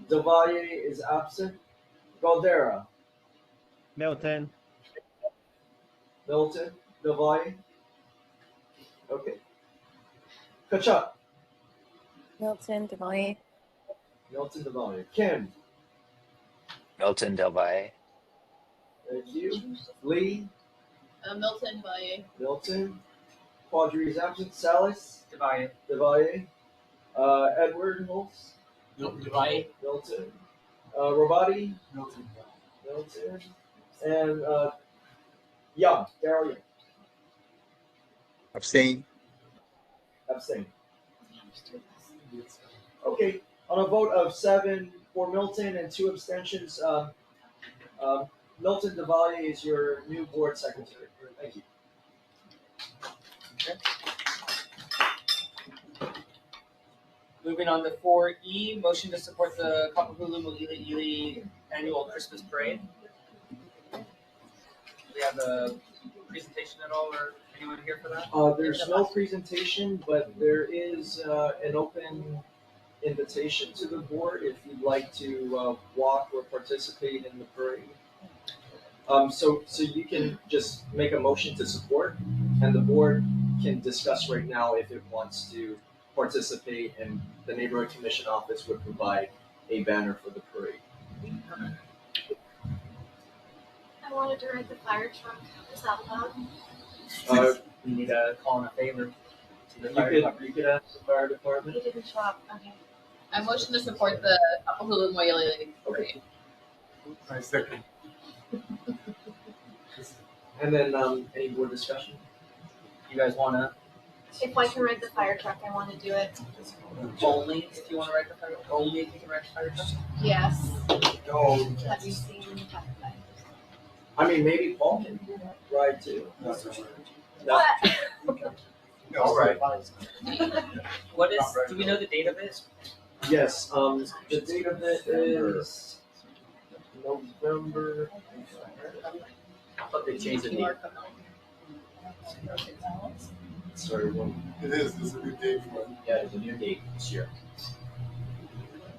DeValle is absent. Galdera. Milton. Milton. DeValle. Okay. Kachuk. Milton DeValle. Milton DeValle. Kim. Milton Del Valle. Thank you. Lee. Milton Valle. Milton. Quadri is absent. Salas. DeValle. DeValle. Edward Holtz. Milton DeValle. Milton. Robati. Milton. Milton. And Young. Daryl Young. Abstain. Abstain. Okay. On a vote of 7 for Milton and 2 abstentions, Milton DeValle is your new board secretary. Thank you. Moving on to 4E, motion to support the Kapahulu Mōʻiliʻili annual Christmas parade. Do we have a presentation at all, or anyone here for that? There's no presentation, but there is an open invitation to the board if you'd like to walk or participate in the parade. So you can just make a motion to support, and the board can discuss right now if it wants to participate, and the neighborhood commission office would provide a banner for the parade. I wanted to ride the fire truck. Is that allowed? We need to call in a favor to the fire You department. could ask the fire department. He didn't show up. Okay. I motion to support the Kapahulu Mōʻiliʻili parade. I second. And then any board discussion? You guys want to If I can ride the fire truck, I want to do it. only if you want to ride the fire, only if you can ride the fire truck? Yes. No. Have you seen the fire? I mean, maybe Paul can ride too. No. What? All right. What is? Do we know the date of it? Yes, the date of it is November. I thought they changed the date. Sorry, one. It is, there's a new date for it. Yeah, there's a new date this year.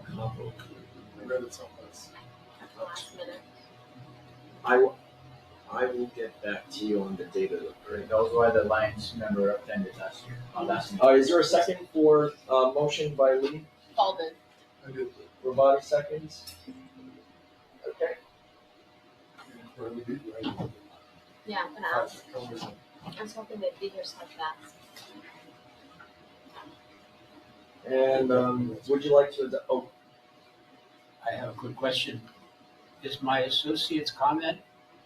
I read it someplace. Last minute. I will get back to you on the date of the parade. That was why the Lions member attended last year. Last meeting. Is there a second for motion by Lee? Paul did. I did. Rabati seconds. Okay. For the beat, right? Yeah, I'm gonna ask. I was hoping they'd be here so fast. And would you like to? Oh, I have a quick question. Is my associate's comment,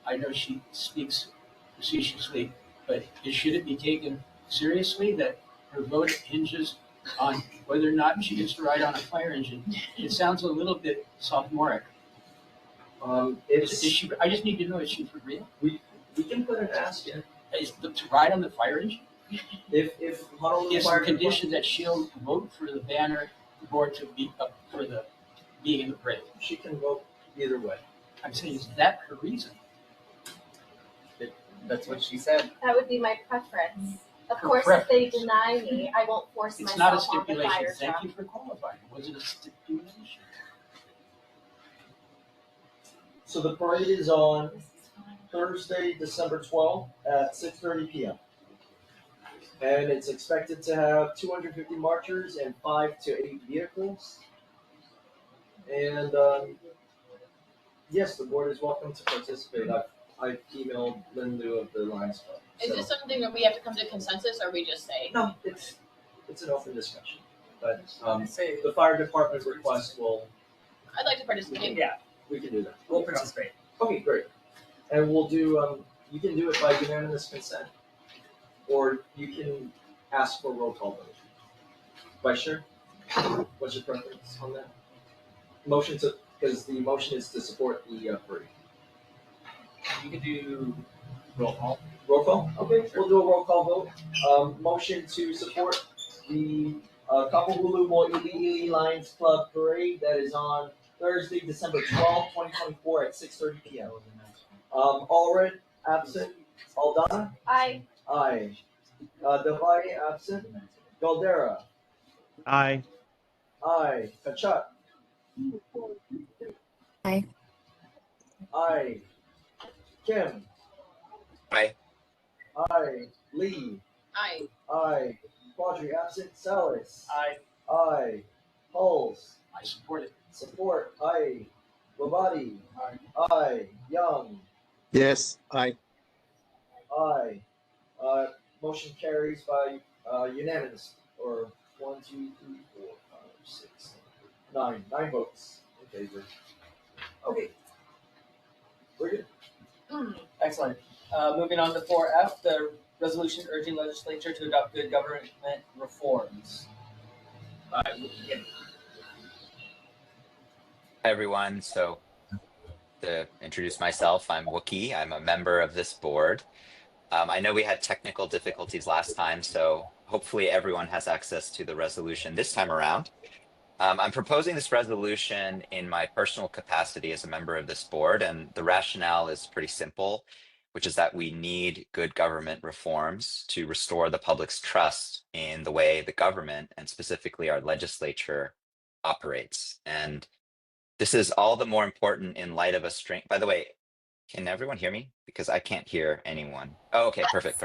I know she speaks facetiously, but should it be taken seriously that her vote hinges on whether or not she gets to ride on a fire engine? It sounds a little bit sophomoric. Is she, I just need to know, is she for real? We can put an ask in. Is to ride on the fire engine? If Honolulu Is Fire the condition that she'll vote for the banner board to be up for the being in the parade? She can vote either way. I'm saying, is that her reason? That's what she said. That would be my preference. Of Her course, preference. if they deny me, I won't force It's not a myself on the stipulation. fire Thank truck. you for qualifying. Was it a stipulation? So the parade is on Thursday, December 12th at 6:30 p.m. And it's expected to have 250 marchers and 5 to 8 vehicles. And yes, the board is welcome to participate. I've emailed Linda of the Lions Club. Is this something that we have to come to consensus, or we just say? No, it's an open discussion. But Say, the fire department request will, I'd like to participate. yeah, we can do that. we'll participate. Okay, great. And we'll do, you can do it by unanimous consent, or you can ask for a roll call vote. Vice Chair, what's your preference on that? Motion to, because the motion is to support the parade. You could do roll call. Roll call? Okay, we'll do a roll call vote. Motion to support the Kapahulu Mōʻiliʻili Lions Club Parade that is on Thursday, December 12th, 2024 at 6:30 p.m. Allred, absent. Aldana? I Aye. Devai, absent. Galdera? Aye. Aye. Kachuk? Aye. Aye. Kim? Aye. Aye. Lee? Aye. Aye. Quadri, absent. Salas? Aye. Aye. Hulls? I support it. Support. Aye. Rabati? Aye. Young? Yes. Aye. Aye. Motion carries by unanimous, or 1, 2, 3, 4, 5, 6, 7, 8, 9 votes in favor. Okay. We're good. Excellent. Moving on to 4F, the resolution urging legislature to adopt good government reforms. Yeah. Hi, everyone. So to introduce myself, I'm Wookie. I'm a member of this board. I know we had technical difficulties last time, so hopefully everyone has access to the resolution this time around. I'm proposing this resolution in my personal capacity as a member of this board, and the rationale is pretty simple, which is that we need good government reforms to restore the public's trust in the way the government, and specifically our legislature, operates. And this is all the more important in light of a string. By the way, can everyone hear me? Because I can't hear anyone. Oh, okay, perfect.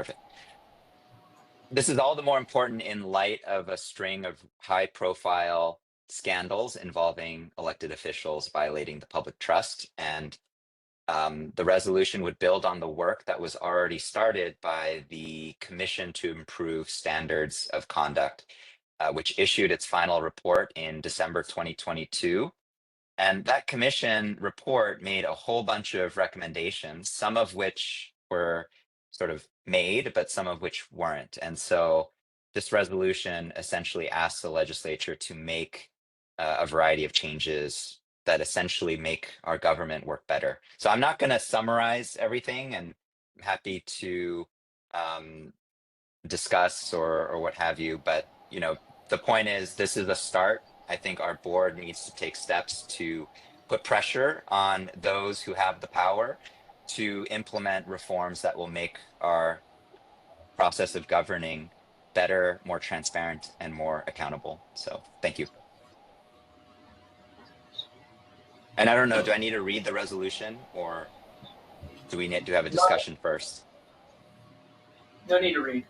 This is all the more important in light of a string of high-profile scandals involving elected officials violating the public trust. And the resolution would build on the work that was already started by the Commission to Improve Standards of Conduct, which issued its final report in December 2022. And that commission report made a whole bunch of recommendations, some of which were sort of made, but some of which weren't. And so this resolution essentially asks the legislature to make a variety of changes that essentially make our government work better. So I'm not going to summarize everything, and I'm happy to discuss or what have you. But, you know, the point is, this is a start. I think our board needs to take steps to put pressure on those who have the power to implement reforms that will make our process of governing better, more transparent, and more accountable. So thank you. And I don't know, do I need to read the resolution, or do we need to have a discussion first? No need to read.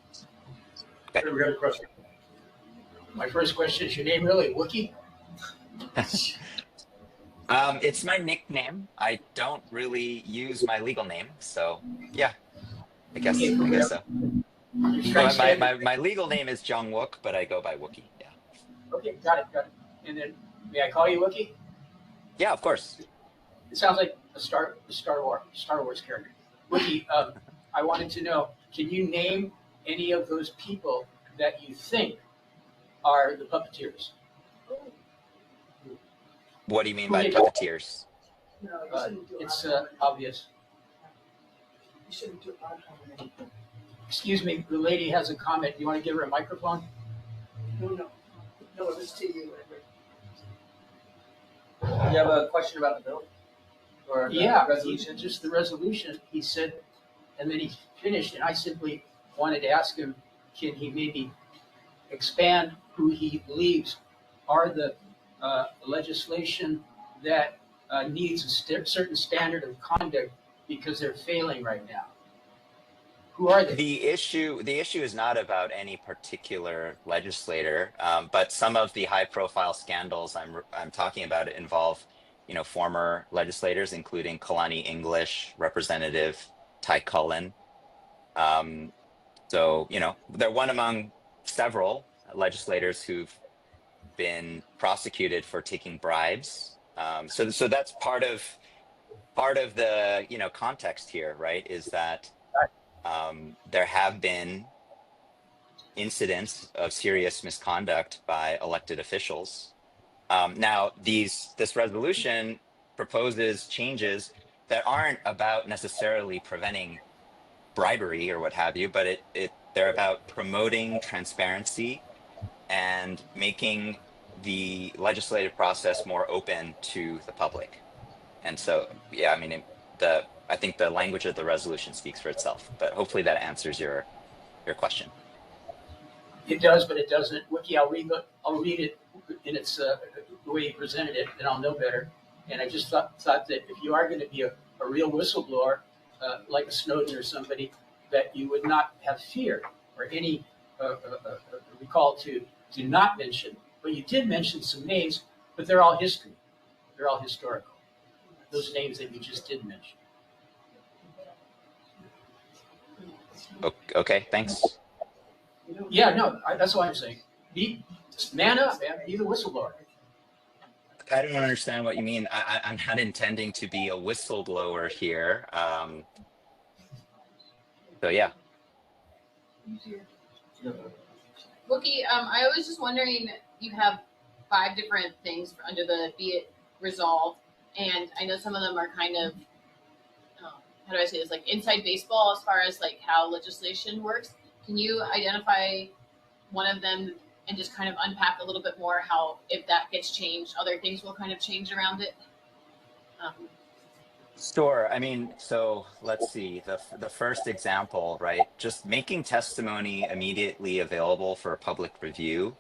Okay. We got a question. My first question is your name really Wookie? It's my nickname. I don't really use my legal name, so yeah, I guess so. Well, my legal name is Jung Wook, but I go by Wookie. Yeah. Okay, got it. And then may I call you Wookie? Yeah, of course. It sounds like a Star Wars character. Wookie, I wanted to know, can you name any of those people that you think are the puppeteers? What do you mean by puppeteers? It's obvious. Excuse me, the lady has a comment. You want to give her a microphone? No, it was to you. You have a question about the bill? Or the resolution? Just the resolution. He said, and then he finished, and I simply wanted to ask him, can he maybe expand who he believes are the legislation that needs a certain standard of conduct because they're failing right now? Who are they? The issue is not about any particular legislator, but some of the high-profile scandals I'm talking about involve, former legislators, including Kalani English, Representative Ty Cullen. So they're one among several legislators who've been prosecuted for taking bribes. So that's part of the context here, right? Is that there have been incidents of serious misconduct by elected officials. Now, this resolution proposes changes that aren't about necessarily preventing bribery or what have you, but they're about promoting transparency and making the legislative process more open to the public. And so, yeah, I think the language of the resolution speaks for itself, but hopefully that answers your question. It does, but it doesn't. Wiki, I'll read it in its the way you presented it, and I'll know better. And I just thought that if you are going to be a real whistleblower, like a Snowden or somebody, that you would not have fear or any recall to not mention. But you did mention some names, but they're all history. They're all historical. Those names that you just did mention. Okay, thanks. Yeah, no, that's what I'm saying. Man up, man. Be the whistleblower. I don't understand what you mean. I'm not intending to be a whistleblower here. So yeah. Wookie, I was just wondering, you have 5 different things under the be it resolved, and I know some of them are kind of, how do I say this, like inside baseball as far as like how legislation works. Can you identify one of them and just kind of unpack a little bit more how, if that gets changed, other things will kind of change around it? Sure. So let's see. The first example, right? Just making testimony immediately available for public review.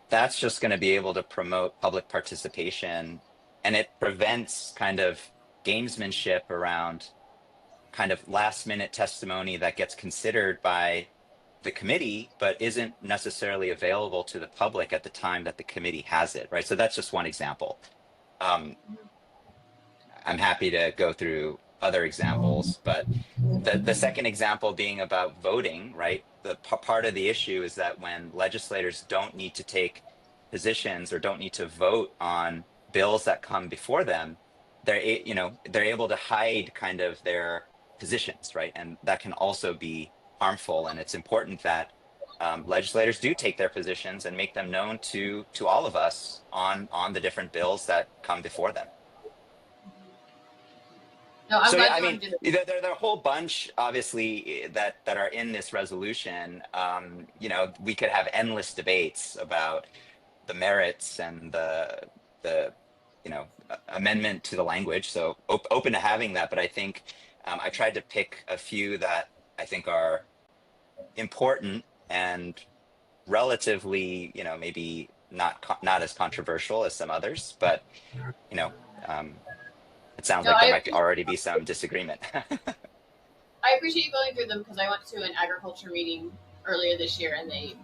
That's just going to be able to promote public participation, and it prevents kind of gamesmanship around kind of last minute testimony that gets considered by the committee, but isn't necessarily available to the public at the time that the committee has it, right? So that's just one example. I'm happy to go through other examples, but the second example being about voting, right? The part of the issue is that when legislators don't need to take positions or don't need to vote on bills that come before them, they're able to hide kind of their positions, right? And that can also be harmful. And it's important that legislators do take their positions and make them known to all of us on the different bills that come before them. No, So yeah, there are a whole bunch, obviously, that are in this resolution. We could have endless debates about the merits and the amendment to the language. So open to having that, but I think I tried to pick a few that I think are important and relatively, maybe not as controversial as some others, but it sounds like there might already be some disagreement. I appreciate you going through them because I went to an agriculture meeting earlier this year, and a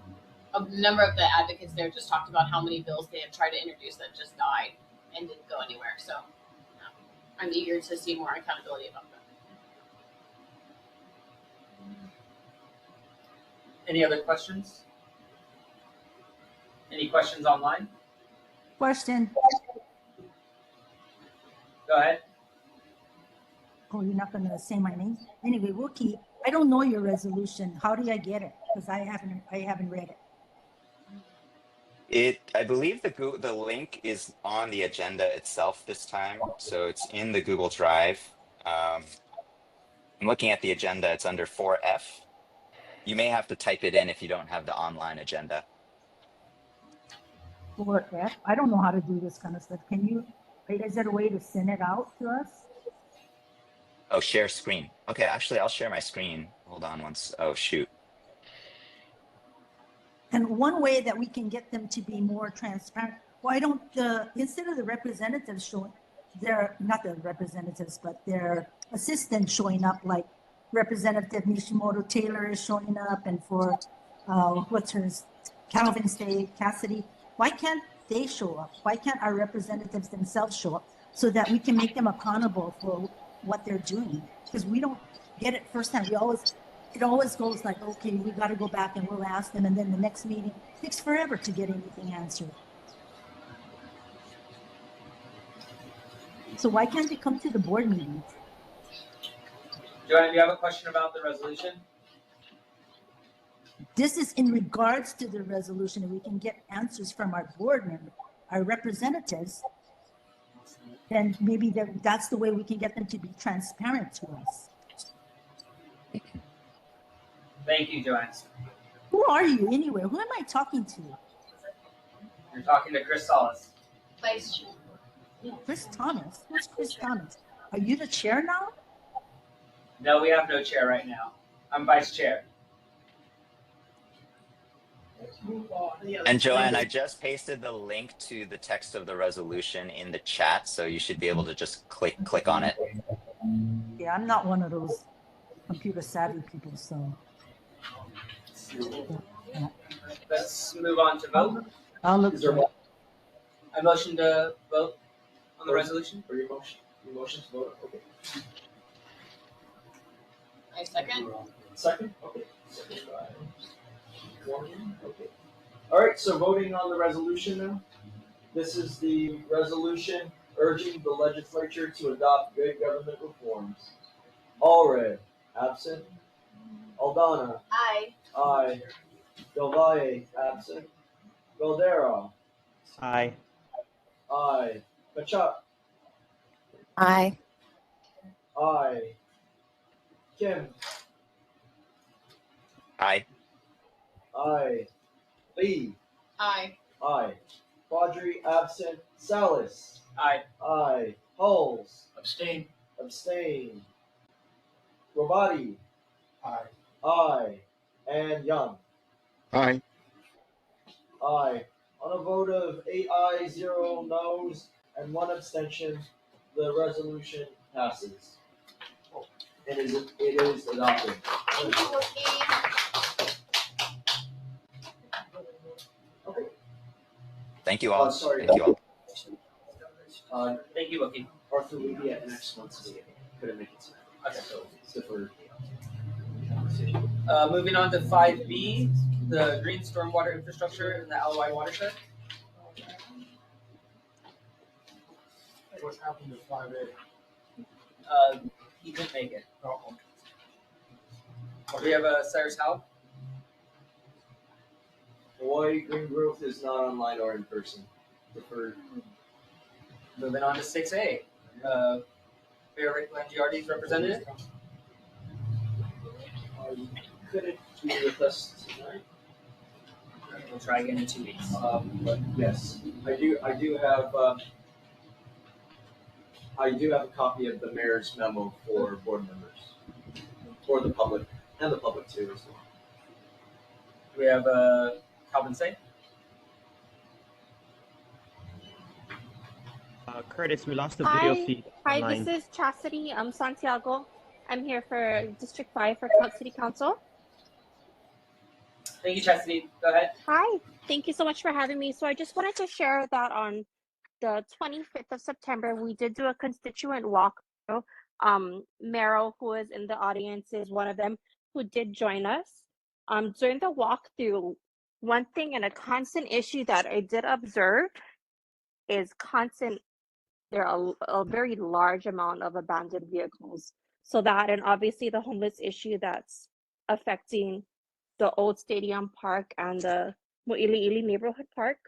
number of the advocates there just talked about how many bills they had tried to introduce that just died and didn't go anywhere. So I'm eager to see more accountability about that. Any other questions? Any questions online? Question. Go ahead. Oh, you're not gonna say my name? Anyway, Wookie, I don't know your resolution. How do I get it? Because I haven't read it. I believe the link is on the agenda itself this time. So it's in the Google Drive. I'm looking at the agenda. It's under 4F. You may have to type it in if you don't have the online agenda. 4F? I don't know how to do this kind of stuff. Is there a way to send it out to us? Oh, share screen. Okay, actually, I'll share my screen. Hold on once. Oh, shoot. And one way that we can get them to be more transparent, why don't instead of the representatives showing, not the representatives, but their assistants showing up, like Representative Nishimoto Taylor is showing up, and for what's hers, Calvin State, Cassidy, why can't they show up? Why can't our representatives themselves show up so that we can make them accountable for what they're doing? Because we don't get it firsthand. It always goes like, okay, we got to go back and we'll ask them, and then the next meeting takes forever to get anything answered. So why can't they come to the board meetings? Joanne, do you have a question about the resolution? This is in regards to the resolution, and we can get answers from our board members, our representatives, then maybe that's the way we can get them to be transparent to us. Thank you, Joanne. Who are you anyway? Who am I talking to? You're talking to Chris Solis. Vice Chair. Chris Thomas. Who's Chris Thomas? Are you the chair now? No, we have no chair right now. I'm vice chair. And Joanne, I just pasted the link to the text of the resolution in the chat, so you should be able to just click on it. Yeah, I'm not one of those computer savvy people, so. Yeah. Let's move on to vote. I'll look for it. I motion to vote on the resolution. Or your motion to vote? Okay. I second. Second? Okay. Second by Morgan. Okay. All right, so voting on the resolution now. This is the resolution urging the legislature to adopt good government reforms. Allred, absent. Aldana. Aye. Aye. Del Valle, absent. Valdera. Aye. Aye. Kachuk. Aye. Aye. Kim. Aye. Aye. Lee. Aye. Aye. Quadri, absent. Salas. Aye. Aye. Hulls. Abstain. Abstain. Robati. Aye. Aye. And Young. Aye. Aye. On a vote of 8 ayes, 0 noes, and 1 abstention, the resolution passes. And it is adopted. Thank you, Wookie. Okay. Thank you all. Sorry. Thank you all. Thank you, Wookie. Arthur will be at next month's meeting. Couldn't make it tonight. Okay. So it's deferred. Moving on to 5B, the green stormwater infrastructure in the LY watershed. What happened to 5A? He didn't make it. Oh, okay. We have Cyrus Howe. Hawaii Green Growth is not online or in person. Deferred. Moving on to 6A, Bear Rick Langiardi's representative. You couldn't be with us tonight. We'll try again in 2 weeks. But yes, I do have a copy of the mayor's memo for board members, for the public, and the public too as well. We have Calvin Say. Curtis, we lost the video Hi, feed hi. online. This is Chastity. I'm Santiago. I'm here for District 5 for City Council. Thank you, Chastity. Go ahead. Hi, thank you so much for having me. So I just wanted to share that on the 25th of September, we did do a constituent walkthrough. Meryl, who is in the audience, is one of them who did join us. During the walkthrough, one thing and a constant issue that I did observe is there are a very large amount of abandoned vehicles. So that, and obviously the homeless issue that's affecting the old stadium park and the Mōʻiliʻili neighborhood park.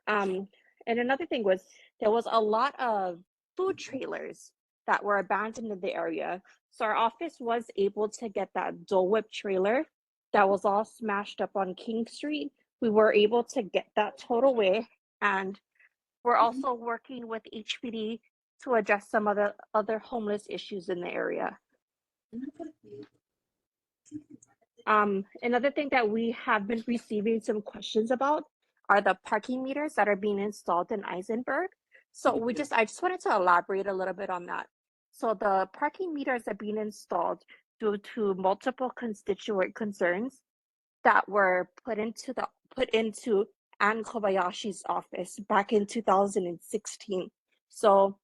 And another thing was there was a lot of food trailers that were abandoned in the area. So our office was able to get that Dole Whip trailer that was all smashed up on King Street. We were able to get that towed away, and we're also working with HPD to address some of the other homeless issues in the area. Another thing that we have been receiving some questions about are the parking meters that are being installed in Eisenberg. So I just wanted to elaborate a little bit on that. So the parking meters are being installed due to multiple constituent concerns that were put into Ann Kobayashi's office back in 2016. So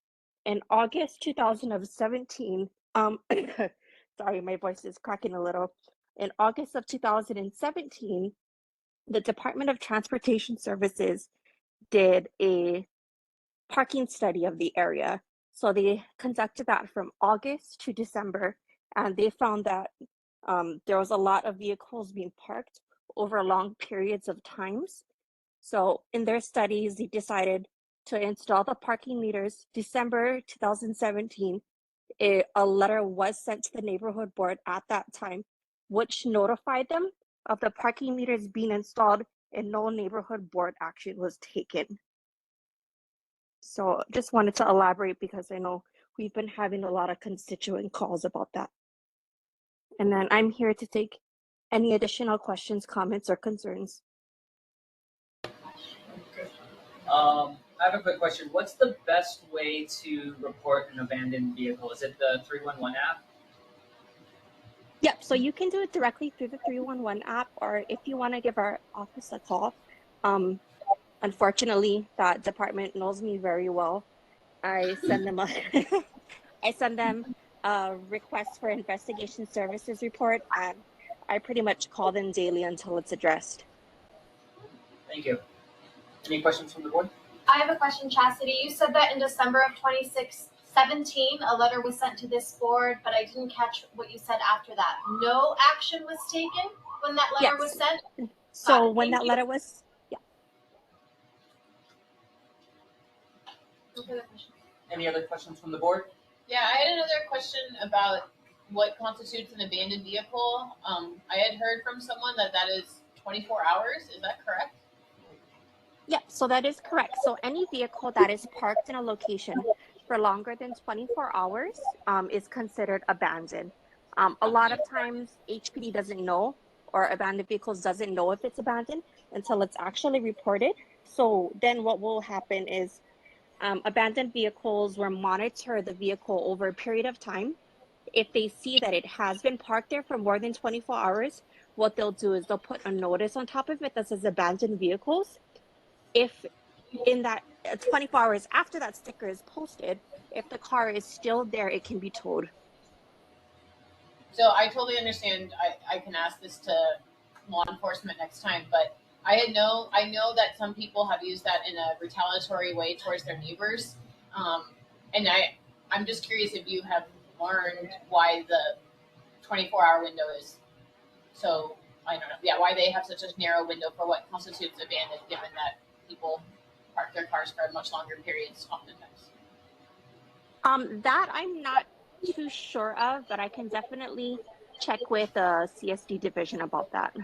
in August 2017, sorry, my voice is cracking a little. In August of 2017, the Department of Transportation Services did a parking study of the area. So they conducted that from August to December, and they found that there was a lot of vehicles being parked over long periods of times. So in their studies, they decided to install the parking meters. December 2017, a letter was sent to the neighborhood board at that time, which notified them of the parking meters being installed, and no neighborhood board action was taken. So just wanted to elaborate because I know we've been having a lot of constituent calls about that. And then I'm here to take any additional questions, comments, or concerns. I have a quick question. What's the best way to report an abandoned vehicle? Is it the 311 app? Yep, so you can do it directly through the 311 app, or if you want to give our office a call. Unfortunately, that department knows me very well. I send them a request for investigation services report, and I pretty much call them daily until it's addressed. Thank you. Any questions from the board? I have a question, Chastity. You said that in December of 2017, a letter was sent to this board, but I didn't catch what you said after that. No action was taken when that letter was sent? So when that letter was, Any other questions from the board? Yeah, I had another question about what constitutes an abandoned vehicle. I had heard from someone that is 24 hours. Is that correct? Yeah, so that is correct. So any vehicle that is parked in a location for longer than 24 hours is considered abandoned. A lot of times HPD doesn't know, or abandoned vehicles doesn't know if it's abandoned until it's actually reported. So then what will happen is abandoned vehicles will monitor the vehicle over a period of time. If they see that it has been parked there for more than 24 hours, what they'll do is they'll put a notice on top of it that says abandoned vehicles. If in that 24 hours after that sticker is posted, if the car is still there, it can be towed. So I totally understand. I can ask this to law enforcement next time, but I know that some people have used that in a retaliatory way towards their neighbors, and I'm just curious if you have learned why the 24-hour window is so, I don't know, why they have such a narrow window for what constitutes abandoned, given that people park their cars for much longer periods oftentimes. That I'm not too sure of, but I can definitely check with the CSD division about that.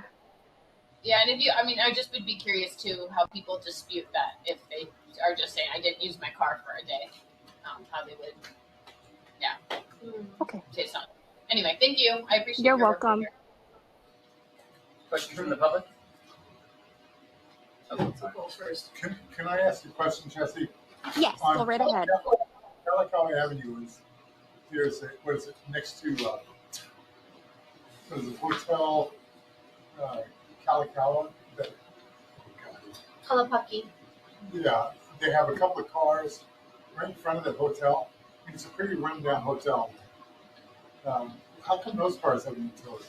Yeah, and if you, I just would be curious too how people dispute that if they are just saying I didn't use my car for a day, how they would, Okay. say something. Anyway, thank you. I appreciate You're your work welcome. here. Questions from the public? Council go first. Can I ask you a question, Jesse? Yes, go right ahead. Kalakaua Avenue is, there's a, what is it, next to, what is it, Hotel, Kalakaua? Kalapaki. Yeah, they have a couple of cars right in front of the hotel. It's a pretty rundown hotel. How come those cars have utilities?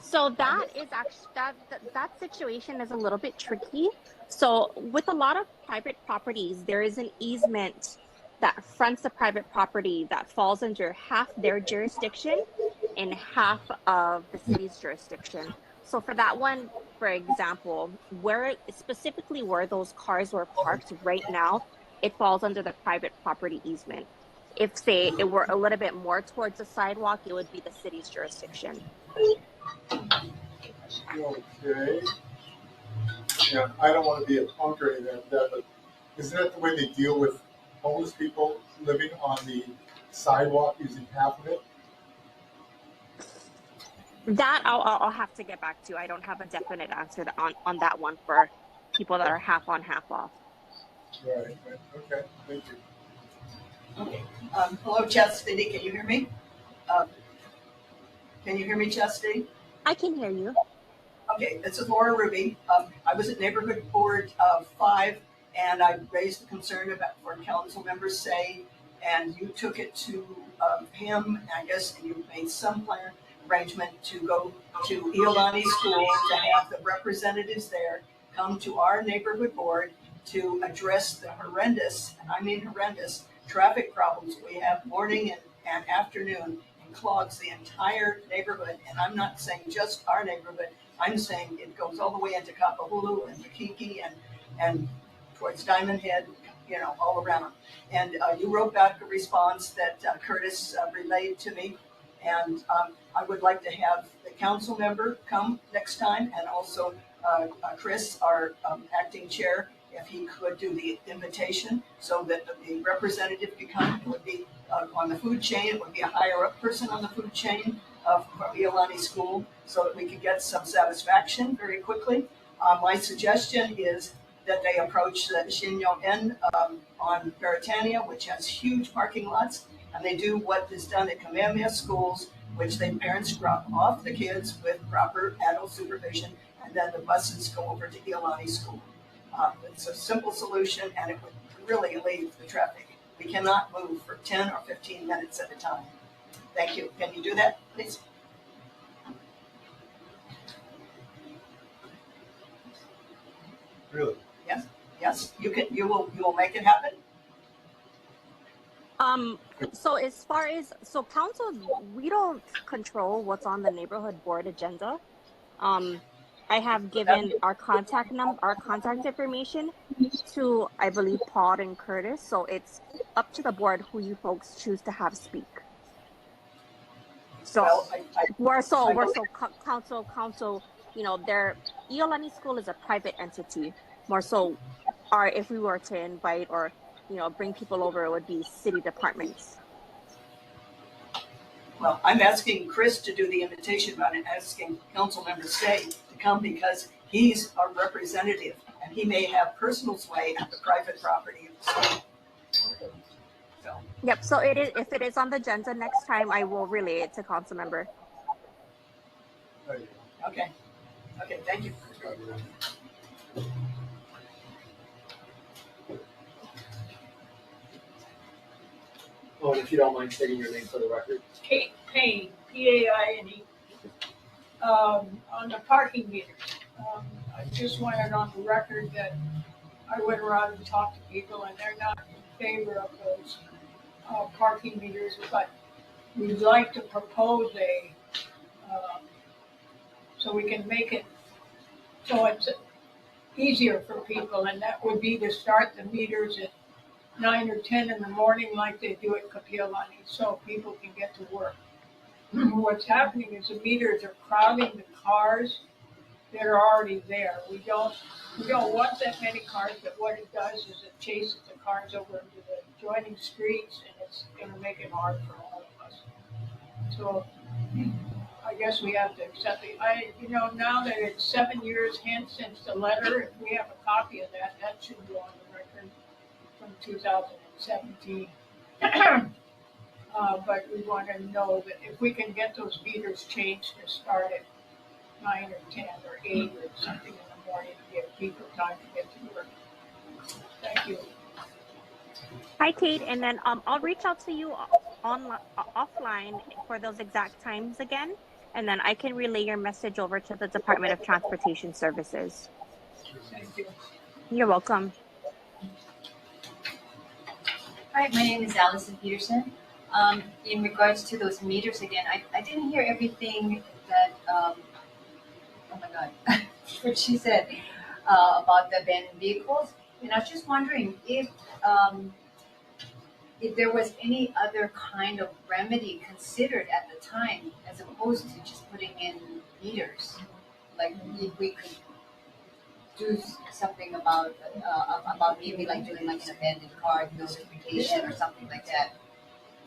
So that is actually that situation is a little bit tricky. So with a lot of private properties, there is an easement that fronts the private property that falls under half their jurisdiction and half of the city's jurisdiction. So for that one, for example, specifically where those cars were parked right now, it falls under the private property easement. If say it were a little bit more towards the sidewalk, it would be the city's jurisdiction. Okay. Yeah, I don't want to be a punk or anything like that, but isn't that the way they deal with homeless people living on the sidewalk using half of it? That I'll have to get back to. I don't have a definite answer on that one for people that are half on, half off. Right. Okay. Thank you. Okay. Hello, Chastity. Can you hear me? Can you hear me, Chastity? I can hear you. Okay, this is Laura Ruby. I was at Neighborhood Board 5, and I raised the concern about where council members say, and you took it to him, I guess, and you made some arrangement to go to Iolani School to have the representatives there come to our neighborhood board to address the horrendous, and I mean horrendous, traffic problems we have morning and afternoon, and clogs the entire neighborhood. And I'm not saying just our neighborhood, I'm saying it goes all the way into Kapahulu and Makiki and towards Diamond Head, you know, all around. And you wrote back a response that Curtis relayed to me. And I would like to have the council member come next time, and also Chris, our acting chair, if he could do the invitation so that the representative could come. It would be on the food chain. It would be a higher up person on the food chain of Iolani School, so that we could get some satisfaction very quickly. My suggestion is that they approach the Shinyo-en on Veritania, which has huge parking lots, and they do what is done at Kamehameha schools, which the parents drop off the kids with proper adult supervision, and then the buses go over to Iolani School. It's a simple solution, and it would really alleviate the traffic. We cannot move for 10 or 15 minutes at a time. Thank you. Can you do that, please? Really? Yes. Yes. You can. You will make it happen. So as far as council, we don't control what's on the neighborhood board agenda. I have given our contact information to, I believe, Paul and Curtis. So it's up to the board who you folks choose to have speak. So council, you know, Iolani School is a private entity. More so, if we were to invite or, you know, bring people over, it would be city departments. Well, I'm asking Chris to do the invitation, but I'm asking council member Stay to come because he's our representative and he may have personal sway at the private property of the school. So. Yep. So it is. If it is on the agenda next time, I will relay it to council member. Okay. Okay. Thank you. Oh, and if you don't mind stating your name for the record. Kate Payne, P-A-I-N-E, on the parking meters. I just wanted on the record that I went around and talked to people and they're not in favor of those parking meters, but we'd like to propose so we can make it so it's easier for people, and that would be to start the meters at 9 or 10 in the morning like they do at Kapiolani, so people can get to work. What's happening is the meters are crowding the cars that are already there. We don't want that many cars, but what it does is it chases the cars over into the adjoining streets, and it's going to make it hard for all of us. So I guess we have to accept it. Now that it's 7 years hence since the letter, if we have a copy of that, that should go on the record from 2017. But we want to know that if we can get those meters changed to start at 9 or 10 or 8 or something in the morning to give people time to get to work. Thank you. Hi, Kate, and then I'll reach out to you offline for those exact times again, and then I can relay your message over to the Department of Transportation Services. Thank you. You're welcome. Hi, my name is Allison Peterson. In regards to those meters again, I didn't hear everything that, oh my God, what she said about the abandoned vehicles. And I was just wondering if there was any other kind of remedy considered at the time as opposed to just putting in meters. Like if we could do something about maybe like doing like an abandoned car notification or something like that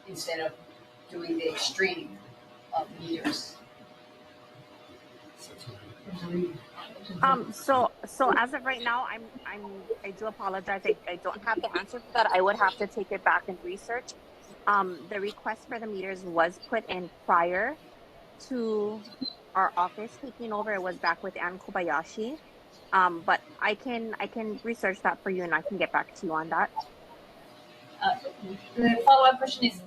instead of doing the extreme of meters. So as of right now, I do apologize. I don't have the answer for that. I would have to take it back and research. The request for the meters was put in prior to our office taking over. It was back with Ann Kobayashi. But I can research that for you and I can get back to you on that. The follow-up question is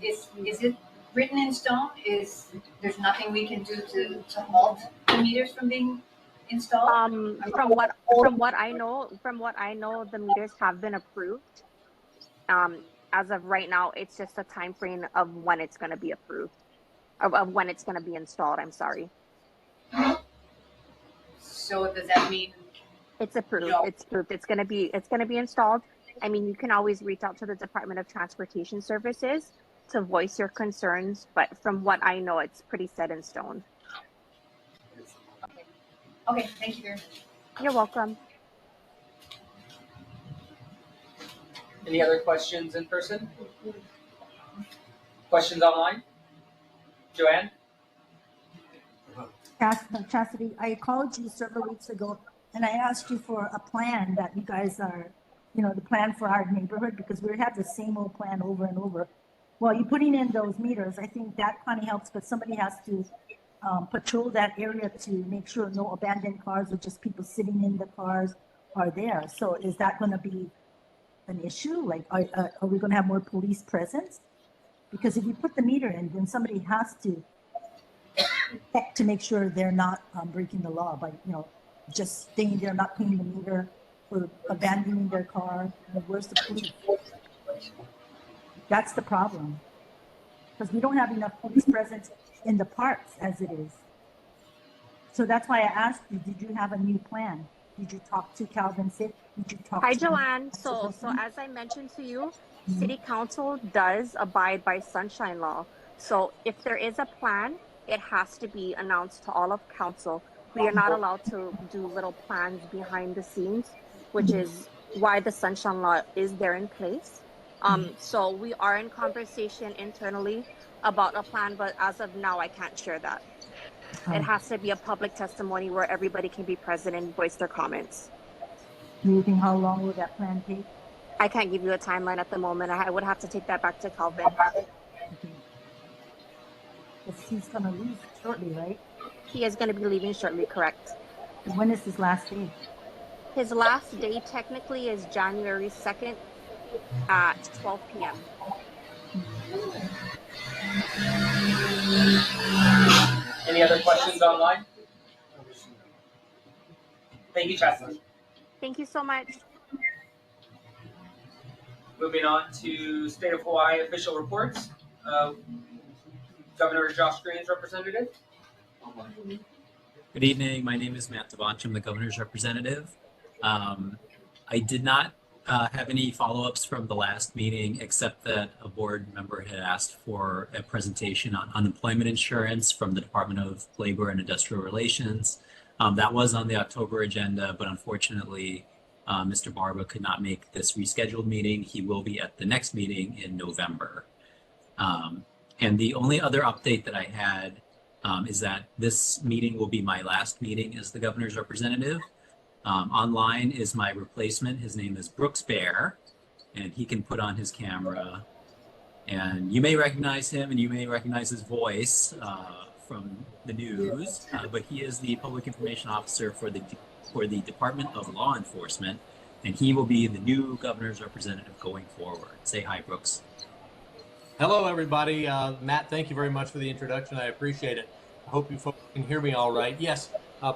it written in stone? There's nothing we can do to halt the meters from being installed? From what I know, the meters have been approved. As of right now, it's just a time frame of when it's going to be approved, of when it's going to be installed. I'm sorry. So does that mean it's approved? No. It's approved. It's going to be installed. I mean, you can always reach out to the Department of Transportation Services to voice your concerns, but from what I know, it's pretty set in stone. Okay, thank you very much. You're welcome. Any other questions in person? Questions online? Joanne? Chastity, I called you several weeks ago and I asked you for a plan that you guys are, the plan for our neighborhood, because we have the same old plan over and over. Well, you're putting in those meters. I think that kind of helps, but somebody has to patrol that area to make sure no abandoned cars or just people sitting in the cars are there. So is that going to be an issue? Like, are we going to have more police presence? Because if you put the meter in, then somebody has to check to make sure they're not breaking the law by, just staying there, not paying the meter, or abandoning their car. Where's the police? That's the problem. Because we don't have enough police presence in the parks as it is. So that's why I asked you, did you have a new plan? Did you talk to Calvin Sitt? Did you talk Hi, to Joanne. So as I mentioned to you, City Council does abide by sunshine law. So if there is a plan, it has to be announced to all of council. We are not allowed to do little plans behind the scenes, which is why the sunshine law is there in place. So we are in conversation internally about a plan, but as of now, I can't share that. It has to be a public testimony where everybody can be present and voice their comments. Do you think how long will that plan take? I can't give you a timeline at the moment. I would have to take that back to Calvin. Because he's going to leave shortly, right? He is going to be leaving shortly, correct. And when is his last day? His last day technically is January 2nd at 12 p.m. Any other questions online? Thank you, Chastity. Thank you so much. Moving on to State of Hawaii official reports. Governor Josh Green's representative. Good evening. My name is Matt Devanch. I'm the governor's representative. I did not have any follow-ups from the last meeting, except that a board member had asked for a presentation on unemployment insurance from the Department of Labor and Industrial Relations. That was on the October agenda, but unfortunately, Mr. Barba could not make this rescheduled meeting. He will be at the next meeting in November. And the only other update that I had is that this meeting will be my last meeting as the governor's representative. Online is my replacement. His name is Brooks Bear, and he can put on his camera. And you may recognize him and you may recognize his voice from the news, but he is the public information officer for the Department of Law Enforcement, and he will be the new governor's representative going forward. Say hi, Brooks. Hello, everybody. Matt, thank you very much for the introduction. I appreciate it. I hope you folks can hear me all right. Yes,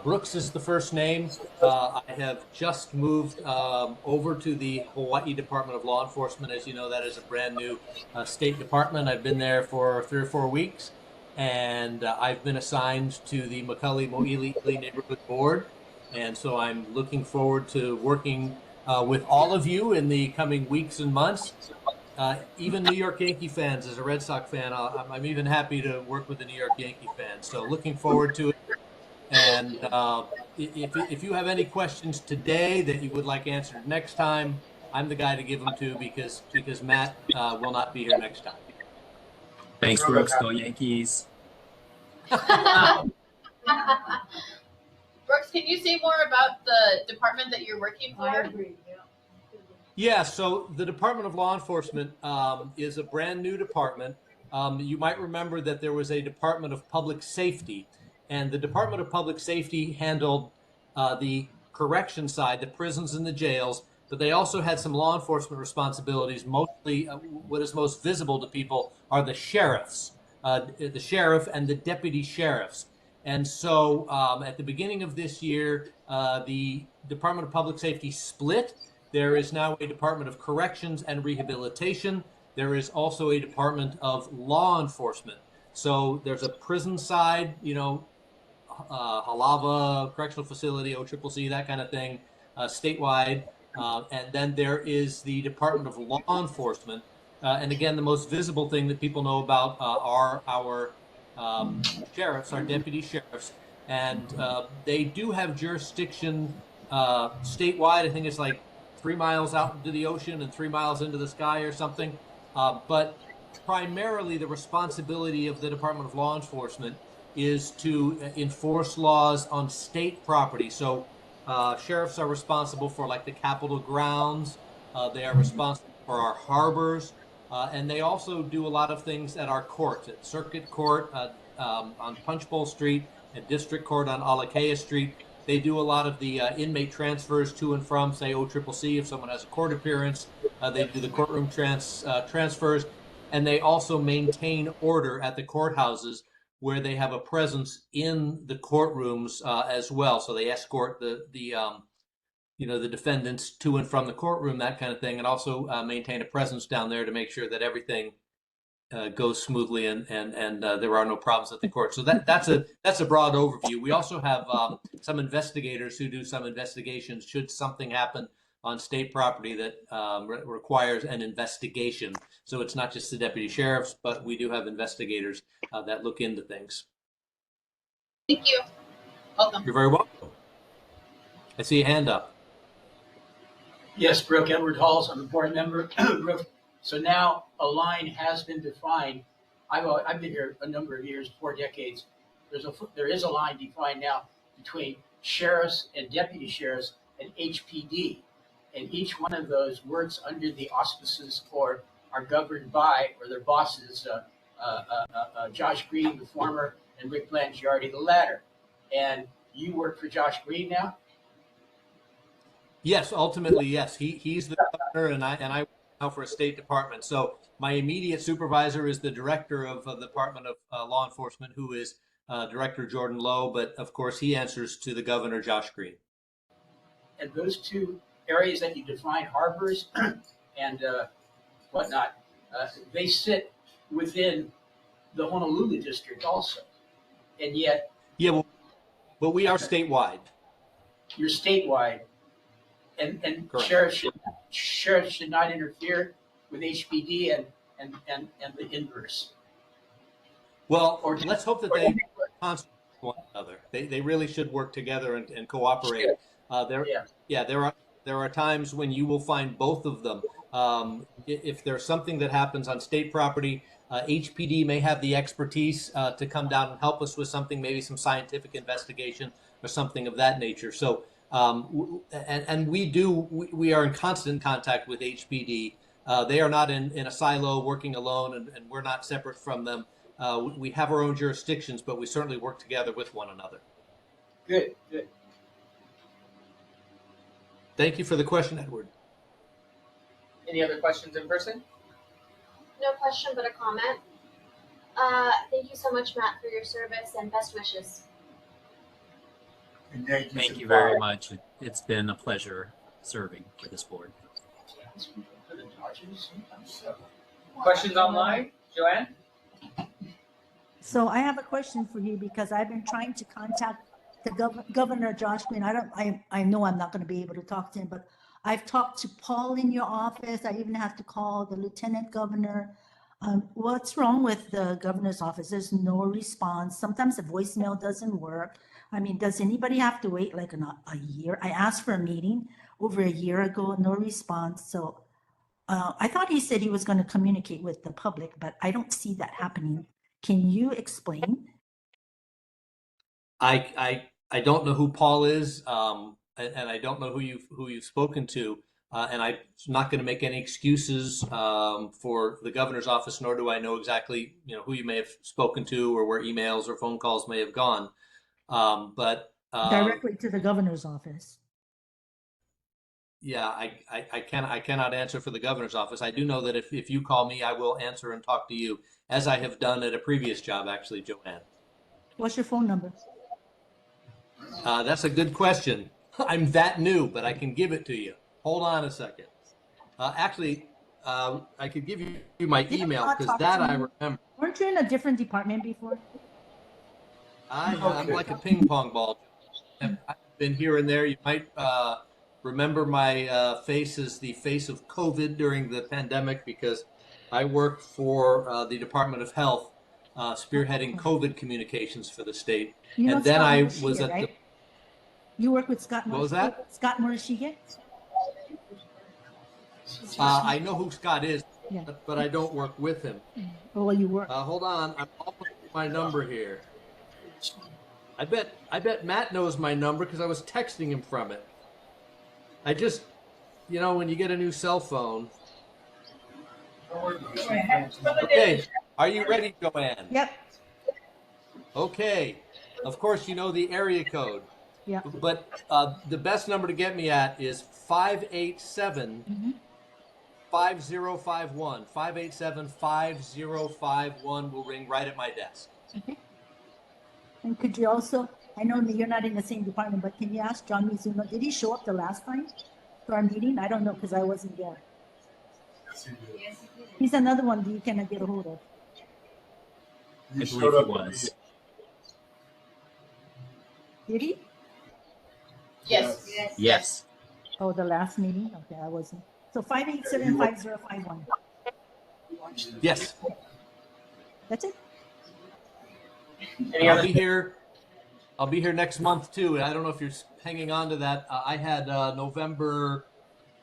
Brooks is the first name. I have just moved over to the Hawaii Department of Law Enforcement. As you know, that is a brand new state department. I've been there for 3 or 4 weeks, and I've been assigned to the McCully Mōʻiliʻili Neighborhood Board. And so I'm looking forward to working with all of you in the coming weeks and months. Even New York Yankee fans, as a Red Sox fan, I'm even happy to work with the New York Yankee fans. So looking forward to it. And if you have any questions today that you would like answered next time, I'm the guy to give them to because Matt will not be here next time. Thanks, Brooks. Go Yankees. Brooks, can you say more about the department that you're working for? I agree, yeah. Yeah, so the Department of Law Enforcement is a brand new department. You might remember that there was a Department of Public Safety, and the Department of Public Safety handled the correction side, the prisons and the jails, but they also had some law enforcement responsibilities. Mostly what is most visible to people are the sheriffs, the sheriff and the deputy sheriffs. And so at the beginning of this year, the Department of Public Safety split. There is now a Department of Corrections and Rehabilitation. There is also a Department of Law Enforcement. So there's a prison side, you know, Halava Correctional Facility, OCCC, that kind of thing, statewide. And then there is the Department of Law Enforcement. And again, the most visible thing that people know about are our sheriffs, our deputy sheriffs. And they do have jurisdiction statewide. I think it's like 3 miles out into the ocean and 3 miles into the sky or something. But primarily the responsibility of the Department of Law Enforcement is to enforce laws on state property. So sheriffs are responsible for like the Capitol grounds. They are responsible for our harbors. And they also do a lot of things at our courts, at Circuit Court on Punchbowl Street, and District Court on Alakea Street. They do a lot of the inmate transfers to and from, say, OCCC, if someone has a court appearance. They do the courtroom transfers, and they also maintain order at the courthouses where they have a presence in the courtrooms as well. So they escort the defendants to and from the courtroom, that kind of thing, and also maintain a presence down there to make sure that everything goes smoothly and there are no problems at the court. So that's a broad overview. We also have some investigators who do some investigations should something happen on state property that requires an investigation. So it's not just the deputy sheriffs, but we do have investigators that look into things. Thank you. Welcome. You're very welcome. I see a hand up. Yes, Brooke Edward Halls, I'm a board member. Brooke, so now a line has been defined. I've been here a number of years, 4 decades. There is a line defined now between sheriffs and deputy sheriffs and HPD. And each one of those works under the auspices or are governed by, or their bosses, Josh Green, the former, and Rick Blangiardi, the latter. And you work for Josh Green now? Yes, ultimately, yes. He's the governor, and I work now for a state department. So my immediate supervisor is the director of the Department of Law Enforcement, who is Director Jordan Lowe, but of course he answers to the governor, Josh Green. And those two areas that you define, harbors and whatnot, they sit within the Honolulu district also. And yet... Yeah, well, but we are statewide. You're statewide. And sheriffs should not interfere with HPD and the inverse. Well, let's hope that they constantly one another. They really should work together and cooperate. There are times when you will find both of them If there's something that happens on state property, HPD may have the expertise to come down and help us with something, maybe some scientific investigation or something of that nature. So, we are in constant contact with HPD. They are not in a silo working alone, and we're not separate from them. We have our own jurisdictions, but we certainly work together with one another. Good, good. Thank you for the question, Edward. Any other questions in person? No question, but a comment. Thank you so much, Matt, for your service and best wishes. And Thank you very much. It's been a pleasure serving for this board. Questions online? Joanne? So I have a question for you because I've been trying to contact the Governor Josh Green. I know I'm not going to be able to talk to him, but I've talked to Paul in your office. I even have to call the Lieutenant Governor. What's wrong with the governor's office? There's no response. Sometimes the voicemail doesn't work. I mean, does anybody have to wait like a year? I asked for a meeting over a year ago, no response. So I thought he said he was going to communicate with the public, but I don't see that happening. Can you explain? I don't know who Paul is, and I don't know who you've spoken to, and I'm not going to make any excuses for the governor's office, nor do I know exactly who you may have spoken to or where emails or phone calls may have gone. But Directly to the governor's office. Yeah, I cannot answer for the governor's office. I do know that if you call me, I will answer and talk to you, as I have done at a previous job, actually, Joanne. What's your phone number? That's a good question. I'm that new, but I can give it to you. Hold on a second. Actually, I could give you my email because that I remember. Weren't you in a different department before? I'm like a ping pong ball. I've been here and there. You might remember my face as the face of COVID during the pandemic because I worked for the Department of Health, spearheading COVID communications for the state. You know and then Scott I Morishige, was at right? the. You work with Scott Morishige? What was that? Scott Morishige? I know who Scott is, Yeah. but I don't work with him. Oh, well, you work. Hold on, I'm almost at my number here. I bet Matt knows my number because I was texting him from it. I just, when you get a new cell phone. Okay, are you ready, Joanne? Yep. Okay, of course you know the area code. Yeah. But the best number to get me at is 587 5051. 587 5051 will ring right at my desk. Okay. And could you also, I know that you're not in the same department, but can you ask John Mizuno, did he show up the last time to our meeting? I don't know because I wasn't there. Yes, he did. He's another one that you cannot get a hold of. I believe he was. Did he? Yes. Yes. Oh, the last meeting? Okay, I wasn't. So 587-5051. Yes. That's it? I'll be here next month too. I don't know if you're hanging on to that. I had November,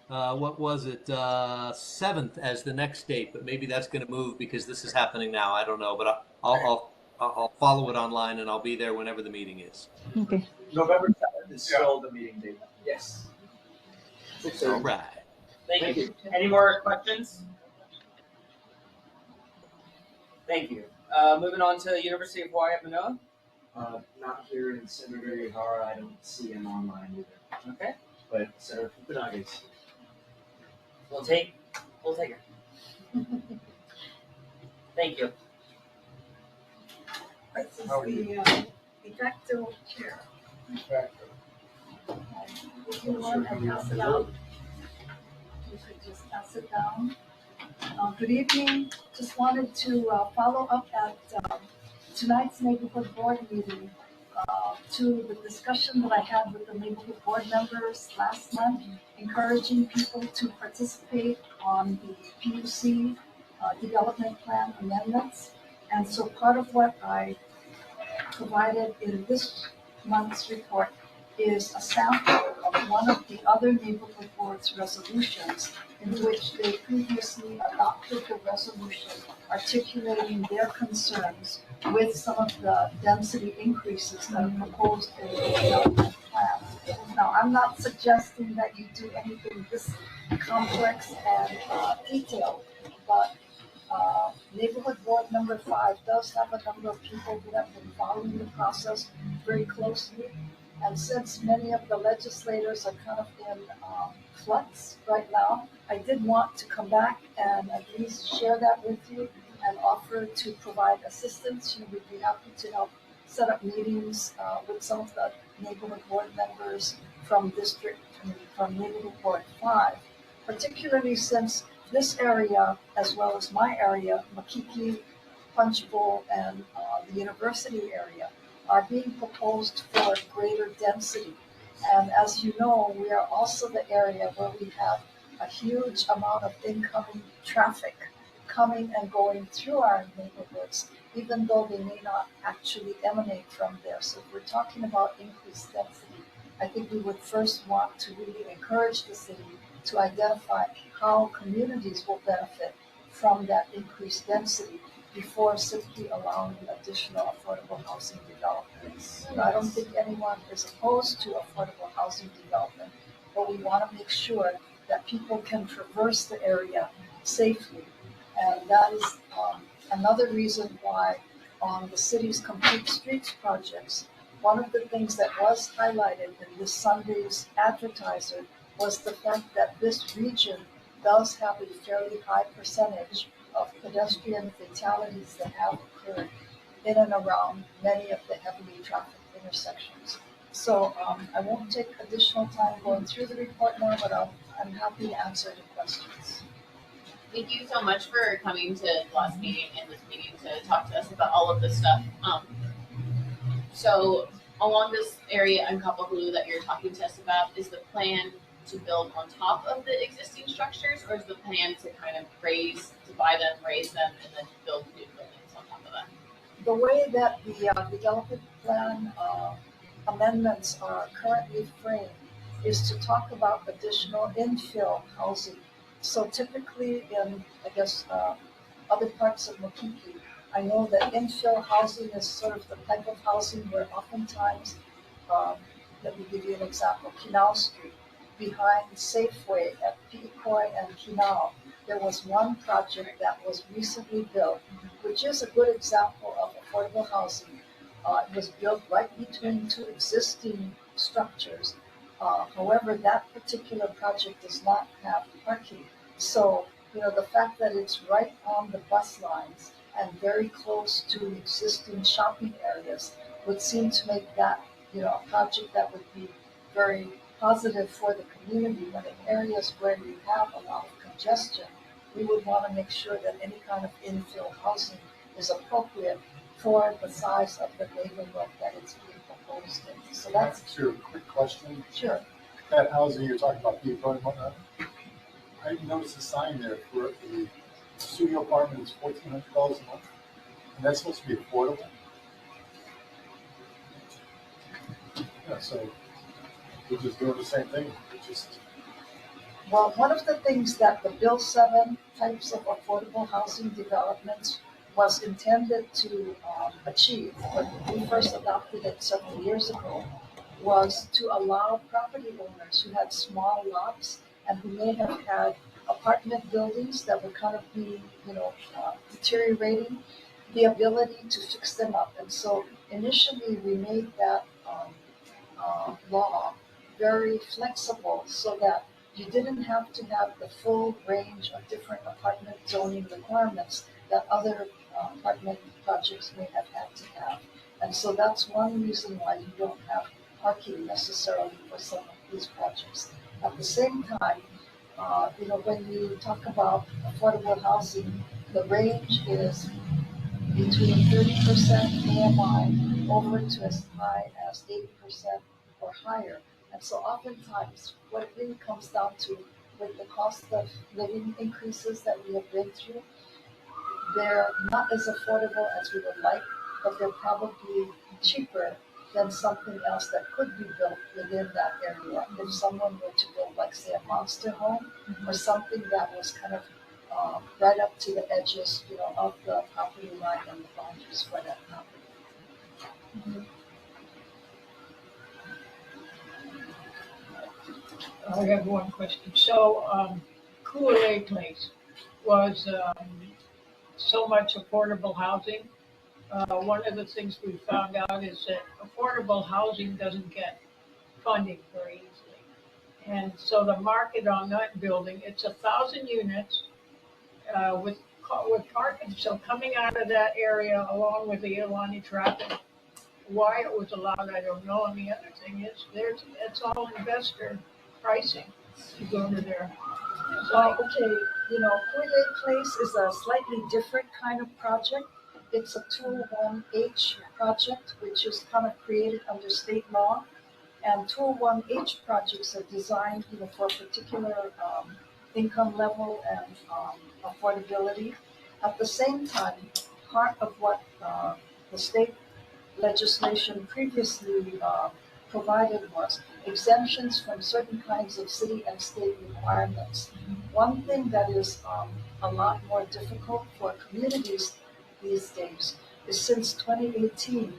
what was it, 7th as the next date, but maybe that's going to move because this is happening now. I don't know, but I'll follow it online and I'll be there whenever the meeting is. Okay. November 7th is still the meeting date. Yes. All right. Thank you. Any more questions? Thank you. Moving on to University of Hawaii at Manoa. Not here in Senator Ihara. I don't see him online either. Okay. But Senator Fukunaga's. We'll take it. Thank you. This is the de facto chair. De facto. If you want, I pass it out. You should just pass it down. Good evening. Just wanted to follow up at tonight's neighborhood board meeting to the discussion that I had with the neighborhood board members last month, encouraging people to participate on the PUC development plan amendments. And so part of what I provided in this month's report is a sample of one of the other neighborhood board's resolutions in which they previously adopted the resolution articulating their concerns with some of the density increases that are proposed in the development plan. Now, I'm not suggesting that you do anything this complex and detailed, but neighborhood board number 5 does have a number of people who have been following the process very closely. And since many of the legislators are kind of in flux right now, I did want to come back and at least share that with you and offer to provide assistance. You would be happy to help set up meetings with some of the neighborhood board members from neighborhood board 5, particularly since this area, as well as my area, Makiki, Punchbowl, and the university area, are being proposed for greater density. And as you know, we are also the area where we have a huge amount of incoming traffic coming and going through our neighborhoods, even though they may not actually emanate from there. So if we're talking about increased density, I think we would first want to really encourage the city to identify how communities will benefit from that increased density before simply allowing additional affordable housing developments. I don't think anyone is opposed to affordable housing development, but we want to make sure that people can traverse the area safely. And that is another reason why on the city's Complete Streets projects, one of the things that was highlighted in this Sunday's advertiser was the fact that this region does have a fairly high percentage of pedestrian fatalities that have occurred in and around many of the heavily trafficked intersections. So I won't take additional time going through the report now, but I'm happy to answer any questions. Thank you so much for coming to the last meeting and this meeting to talk to us about all of this stuff. So along this area in Kapahulu that you're talking to us about, is the plan to build on top of the existing structures, or is the plan to kind of buy them, raise them, and then build new buildings on top of that? The way that the development plan amendments are currently framed is to talk about additional infill housing. So typically in, other parts of Makiki, I know that infill housing is sort of the type of housing where oftentimes, let me give you an example, Kinau Street, behind Safeway at Pi'ikoi and Kinau, there was one project that was recently built, which is a good example of affordable housing. It was built right between two existing structures. However, that particular project does not have parking. So, the fact that it's right on the bus lines and very close to existing shopping areas would seem to make that, a project that would be very positive for the community. But in areas where you have a lot of congestion, we would want to make sure that any kind of infill housing is appropriate for the size of the neighborhood that it's being proposed in. So that's a quick question. Sure. That housing you're talking about, people and whatnot, I noticed a sign there for the studio apartment is $1,400 a month, and that's supposed to be affordable. Yeah, so we're just doing the same thing. Well, one of the things that the Bill 7 types of affordable housing developments was intended to achieve when we first adopted it several years ago was to allow property owners who had small lots and who may have had apartment buildings that were kind of being, deteriorating, the ability to fix them up. And so initially we made that law very flexible so that you didn't have to have the full range of different apartment zoning requirements that other apartment projects may have had to have. And so that's one reason why you don't have parking necessarily for some of these projects. At the same time, when you talk about affordable housing, the range is between 30% AMI over to as high as 80% or higher. And so oftentimes what it really comes down to with the cost of living increases that we have been through, they're not as affordable as we would like, but they're probably cheaper than something else that could be built within that area. If someone were to build, like, say, a monster home or something that was kind of right up to the edges, of the property line and the boundaries for that property. I have one question. So, Kool-Aid Place was so much affordable housing. One of the things we found out is that affordable housing doesn't get funding very easily. And so the market on that building, it's 1,000 units with parking. So coming out of that area along with the Ilani traffic, why it was allowed, I don't know. And the other thing is it's all investor pricing to go to there. Okay, Kool-Aid Place is a slightly different kind of project. It's a 201H project, which is kind of created under state law. And 201H projects are designed, for a particular income level and affordability. At the same time, part of what the state legislation previously provided was exemptions from certain kinds of city and state requirements. One thing that is a lot more difficult for communities these days is since 2018,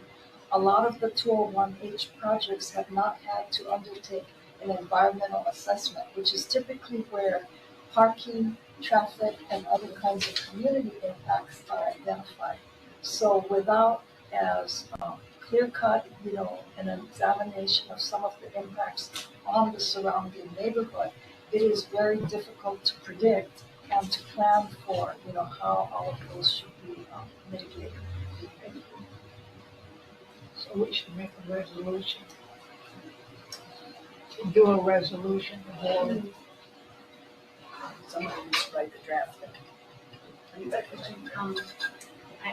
a lot of the 201H projects have not had to undertake an environmental assessment, which is typically where parking, traffic, and other kinds of community impacts are identified. So without as clear-cut, an examination of some of the impacts on the surrounding neighborhood, it is very difficult to predict and to plan for, how all of those should be mitigated. So we should make a resolution. Do a resolution. Somebody needs to write the draft.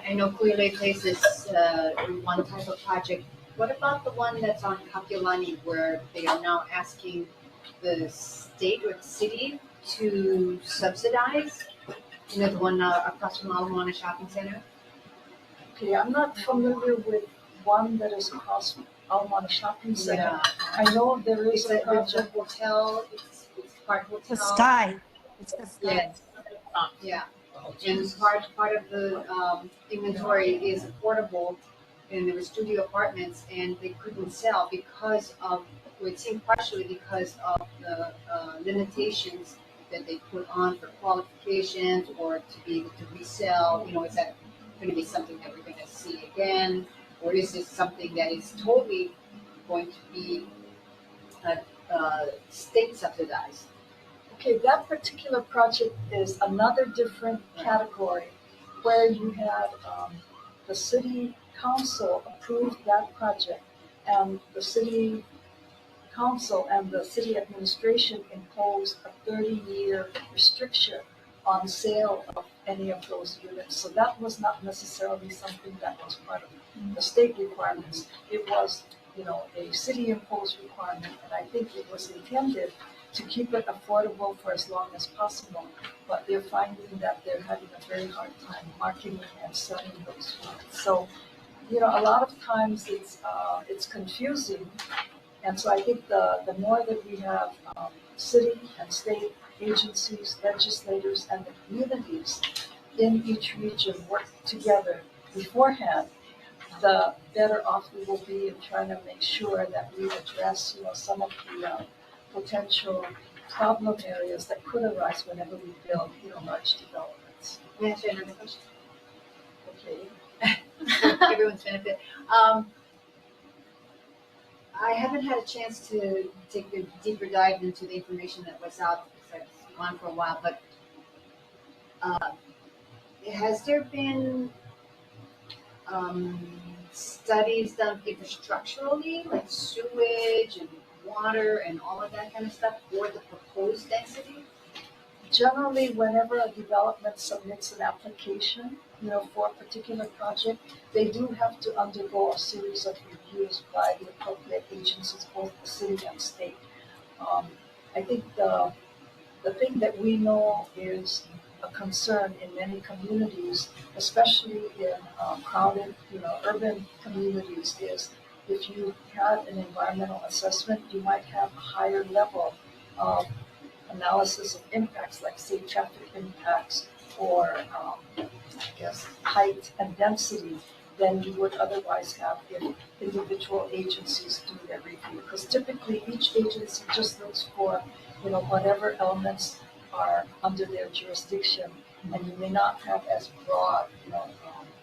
I know Kool-Aid Place is one type of project. What about the one that's on Kapiolani where they are now asking the state or the city to subsidize? The one across from Ala Moana Shopping Center? Okay, I'm not familiar with one that is across from Ala Moana Shopping Center. Yeah. I know there is a project. Hotel. It's part hotel. The Sky. It's the Sky. Yes. Yeah. And part of the inventory is affordable, and there were studio apartments, and they couldn't sell because of, it seemed partially because of the limitations that they put on for qualifications or to be able to resell. Is that going to be something that we're going to see again, or is this something that is totally going to be state subsidized? Okay, that particular project is another different category where you had the city council approved that project, and the city council and the city administration imposed a 30-year restriction on sale of any of those units. So that was not necessarily something that was part of the state requirements. It was, a city-imposed requirement, and I think it was intended to keep it affordable for as long as possible, but they're finding that they're having a very hard time marketing and selling those units. So, a lot of times it's confusing, and so I think the more that we have city and state agencies, legislators, and the communities in each region work together beforehand, the better off we will be in trying to make sure that we address, some of the potential problem areas that could arise whenever we build, large developments. May I ask you another question? Okay. Everyone's benefit. I haven't had a chance to take a deeper dive into the information that was out because I've gone for a while, but has there been studies done infrastructurally, like sewage and water and all of that kind of stuff for the proposed density? Generally, whenever a development submits an application, for a particular project, they do have to undergo a series of reviews by the appropriate agencies, both the city and state. I think the thing that we know is a concern in many communities, especially in crowded, urban communities, is if you had an environmental assessment, you might have a higher level of analysis of impacts, like say traffic impacts or I guess height and density, than you would otherwise have if individual agencies do their review. Because typically each agency just looks for, whatever elements are under their jurisdiction, and you may not have as broad,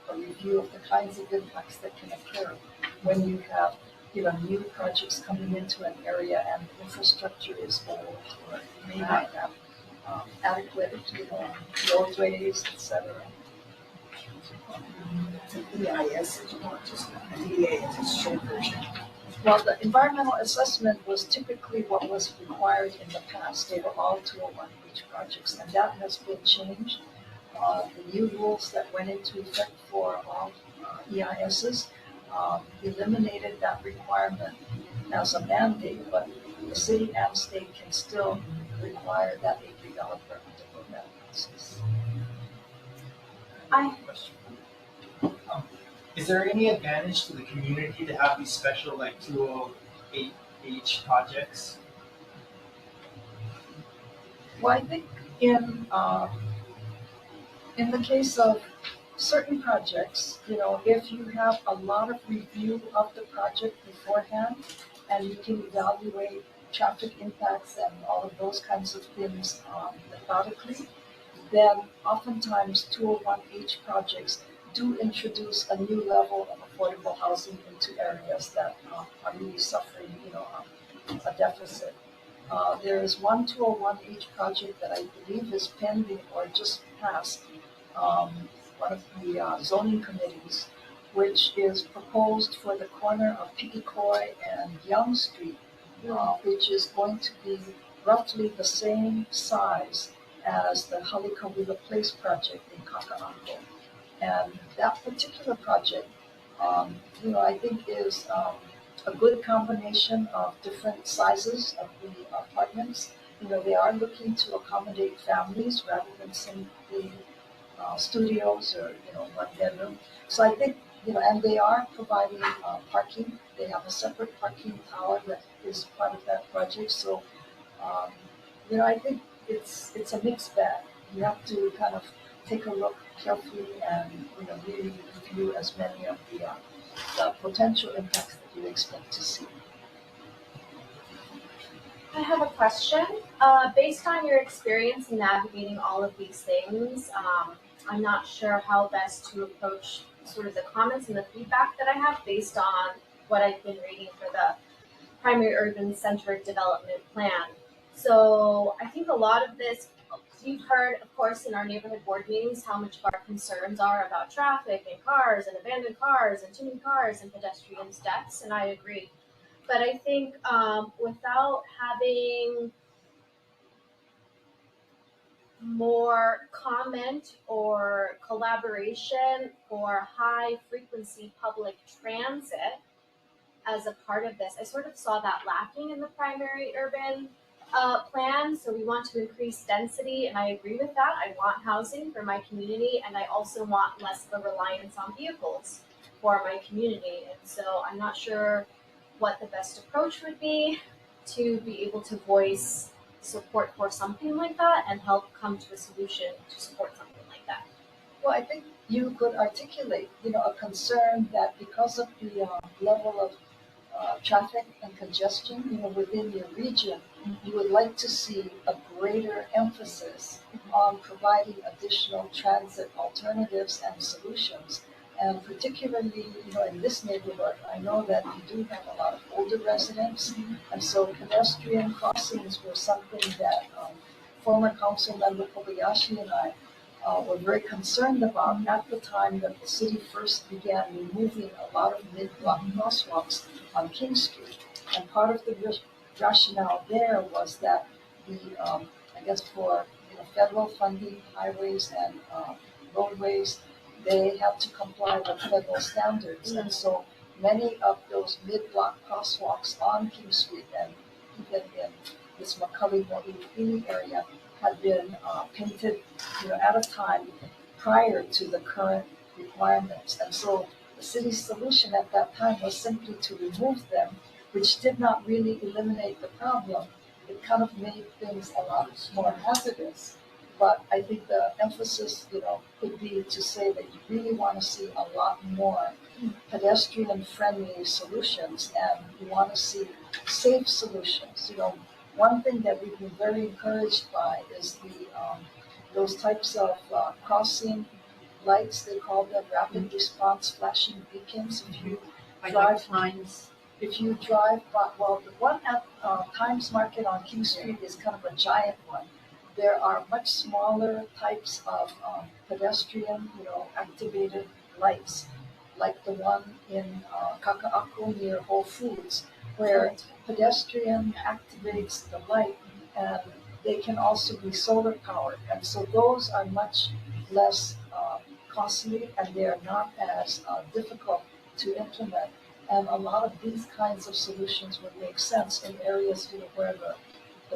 a review of the kinds of impacts that can occur when you have, new projects coming into an area and the infrastructure is old, or you may not have adequate, roadways, etc. EIS, it's not just DDA, it's a short version. Well, the environmental assessment was typically what was required in the past. They were all 201H projects, and that has been changed. The new rules that went into effect for all EISs eliminated that requirement as a mandate, but the city and state can still require that a developer undergo that process. Is there any advantage to the community to have these special 208H projects? Well, I think in the case of certain projects, if you have a lot of review of the project beforehand and you can evaluate traffic impacts and all of those kinds of things methodically, then oftentimes 201H projects do introduce a new level of affordable housing into areas that are really suffering, a deficit. There is one 201H project that I believe is pending or just passed one of the zoning committees, which is proposed for the corner of Pikicoy and Young Street, which is going to be roughly the same size as the Halikawila Place project in Kaka'ako. And that particular project, I think is a good combination of different sizes of the apartments. They are looking to accommodate families rather than simply studios or, one bedroom. So I think, and they are providing parking. They have a separate parking tower that is part of that project. So, I think it's a mixed bag. You have to kind of take a look carefully and, really review as many of the potential impacts that you expect to see. I have a question. Based on your experience in navigating all of these things, I'm not sure how best to approach sort of the comments and the feedback that I have based on what I've been reading for the primary urban centered development plan. So I think a lot of this, we've heard, of course, in our neighborhood board meetings, how much of our concerns are about traffic and cars and abandoned cars and too many cars and pedestrians' deaths, and I agree. But I think without having more comment or collaboration for high frequency public transit as a part of this, I sort of saw that lacking in the primary urban plan. So we want to increase density, and I agree with that. I want housing for my community, and I also want less of a reliance on vehicles for my community. And so I'm not sure what the best approach would be to be able to voice support for something like that and help come to a solution to support something like that. Well, I think you could articulate, a concern that because of the level of traffic and congestion, within your region, you would like to see a greater emphasis on providing additional transit alternatives and solutions. And particularly, in this neighborhood, I know that we do have a lot of older residents, and so pedestrian crossings were something that former council member Kobayashi and I were very concerned about at the time that the city first began removing a lot of mid-block crosswalks on King Street. And part of the rationale there was that the, I guess for federal funding, highways and roadways, they have to comply with federal standards. And so many of those mid-block crosswalks on King Street and even in this McCully Mōʻiliʻili area had been painted, at a time prior to the current requirements. And so the city's solution at that time was simply to remove them, which did not really eliminate the problem. It kind of made things a lot more hazardous. But I think the emphasis, could be to say that you really want to see a lot more pedestrian-friendly solutions, and you want to see safe solutions. One thing that we've been very encouraged by is those types of crossing lights. They call them rapid response flashing beacons. If you drive, well, the one at Times Market on King Street is kind of a giant one. There are much smaller types of pedestrian, activated lights, like the one in Kaka'ako near Whole Foods, where pedestrian activates the light, and they can also be solar powered. And so those are much less costly, and they are not as difficult to implement. And a lot of these kinds of solutions would make sense in areas where the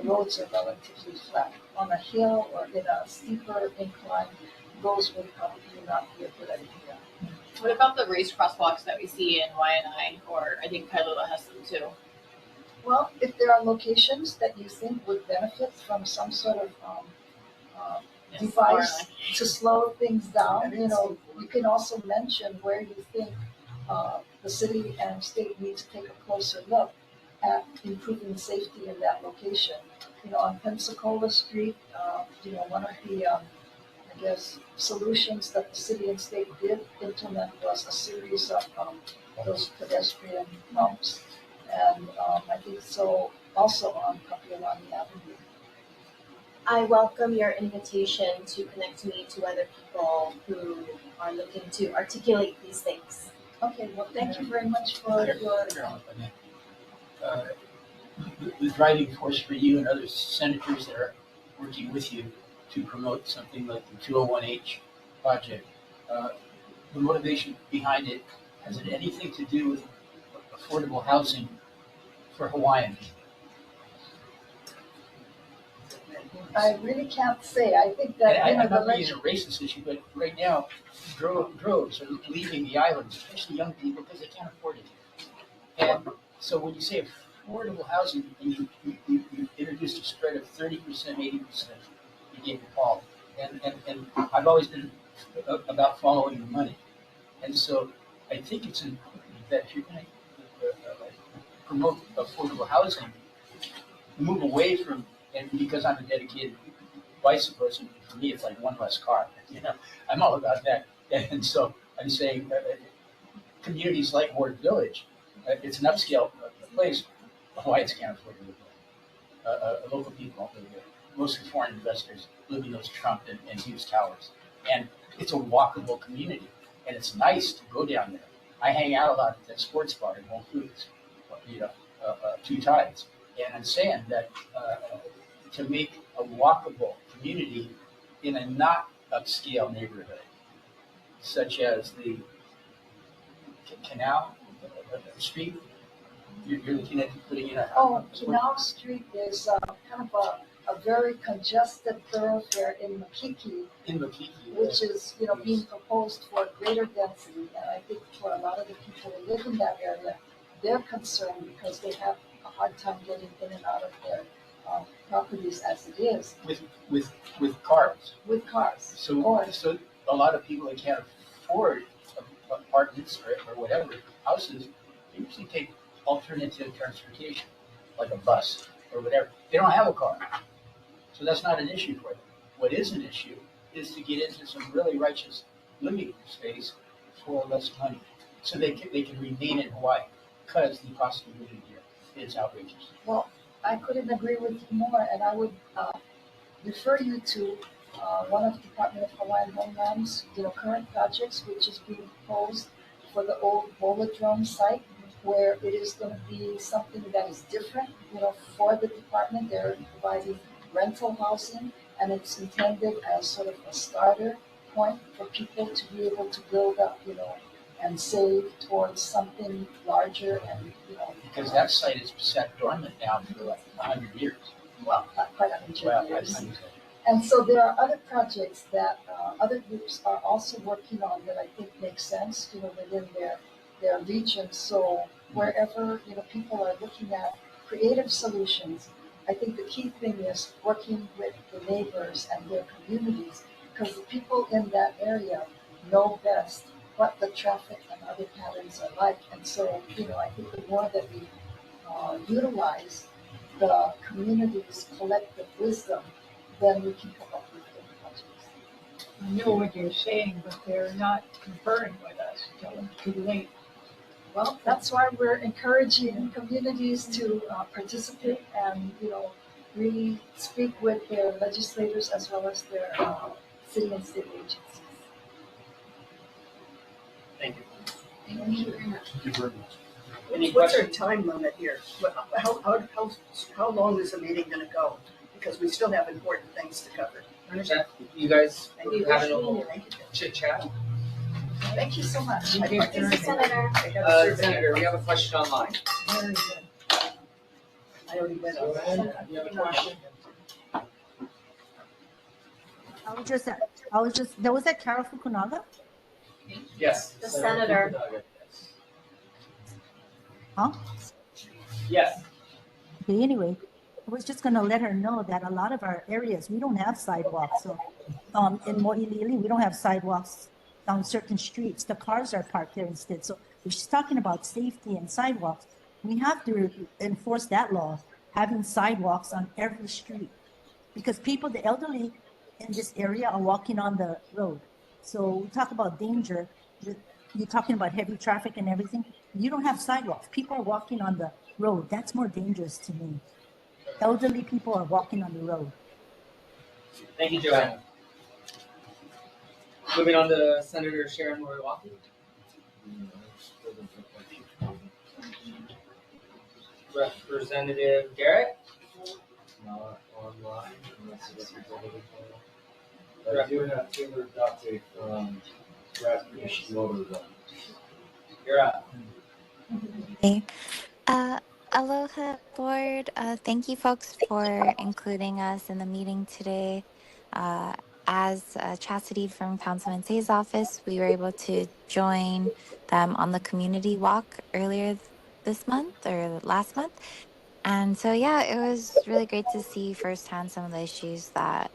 roads are relatively flat. On a hill or in a steeper incline, those would probably not be a good idea. What about the raised crosswalks that we see in YNI, or I think Kailua has them too? Well, if there are locations that you think would benefit from some sort of device to slow things down, you can also mention where you think the city and state need to take a closer look at improving safety in that location. On Pensacola Street, one of the solutions that the city and state did implement was a series of those pedestrian bumps. And I think so also on Kapiolani Avenue. I welcome your invitation to connect me to other people who are looking to articulate these things. Okay, well, thank you very much for your. The driving force for you and other senators that are working with you to promote something like the 201H project, the motivation behind it, has it anything to do with affordable housing for Hawaiians? I really can't say. I think that I'm not being a racist issue, but right now, droves are leaving the islands, especially young people, because they can't afford it. And so when you say affordable housing, and you introduced a spread of 30%, 80%, you gave Paul. And I've always been about following the money. And so I think it's important that if you're going to promote affordable housing, move away from, and because I'm a dedicated bicyclist, and for me it's like one less car. I'm all about that. And so I'm saying communities like Ward Village, it's an upscale place. Hawaiians can't afford to live there. Local people live there. Mostly foreign investors live in those Trump and Hughes towers. And it's a walkable community. And it's nice to go down there. I hang out a lot at that sports bar in Whole Foods, Two Tides. And I'm saying that to make a walkable community in a not upscale neighborhood, such as the Canal Street, you're looking at putting in a. Oh, Canal Street is kind of a very congested thoroughfare in Makiki. Which is being proposed for greater density, and I think for a lot of the people who live in that area, they're concerned because they have a hard time getting in and out of their properties as it is. With cars. With cars. So a lot of people that can't afford apartments or whatever houses, they usually take alternative transportation, like a bus or whatever. They don't have a car, so that's not an issue for them. What is an issue is to get into some really righteous living space for less money, so they can remain in Hawaii, because the cost of living here is outrageous. Well, I couldn't agree with you more, and I would refer you to one of the Department of Hawaiian Homeland's current projects, which is being proposed for the old Bolodrome site, where it is going to be something that is different, for the department. They're providing rental housing, and it's intended as sort of a starter point for people to be able to build up, and save towards something larger and, Because that site has sat dormant now for like 100 years. Well, not quite 100 years. And so there are other projects that other groups are also working on that I think make sense, within their region. So wherever, people are looking at creative solutions, I think the key thing is working with the neighbors and their communities, because the people in that area know best what the traffic and other patterns are like. And so, I think the more that we utilize the community's collective wisdom, then we can come up with good projects. I know what you're saying, but they're not conferring with us until it's too late. Well, that's why we're encouraging communities to participate and, really speak with their legislators as well as their city and state agencies. Thank you. Thank you very much. Thank you very much. What's our time limit here? How long is the meeting going to go? Because we still have important things to cover. I understand. You guys Thank you. having a little chit chat. Thank you so much. Thank you. Senator. Senator, we have a question online. Very good. I already read it. You have a question? There was that Carol Fukunaga? Yes. The senator. Huh? Yes. Okay, anyway, I was just gonna let her know that a lot of our areas, we don't have sidewalks. So in Mōʻiliʻili, we don't have sidewalks down certain streets. The cars are parked there instead. So if she's talking about safety and sidewalks, we have to enforce that law, having sidewalks on every street. Because people, the elderly in this area are walking on the road. So we talk about danger. You're talking about heavy traffic and everything. You don't have sidewalks. People are walking on the road. That's more dangerous to me. Elderly people are walking on the road. Thank you, Joanne. Moving on to Senator Sharon Moriwaki. Representative Garrett. Not online, unless it's representative. I do have Taylor Date from Rapid Motor. You're up. Hey. Aloha board. Thank you folks for including us in the meeting today. As Chastity from Councilman Say's office, we were able to join them on the community walk earlier this month or last month. And so, yeah, it was really great to see firsthand some of the issues that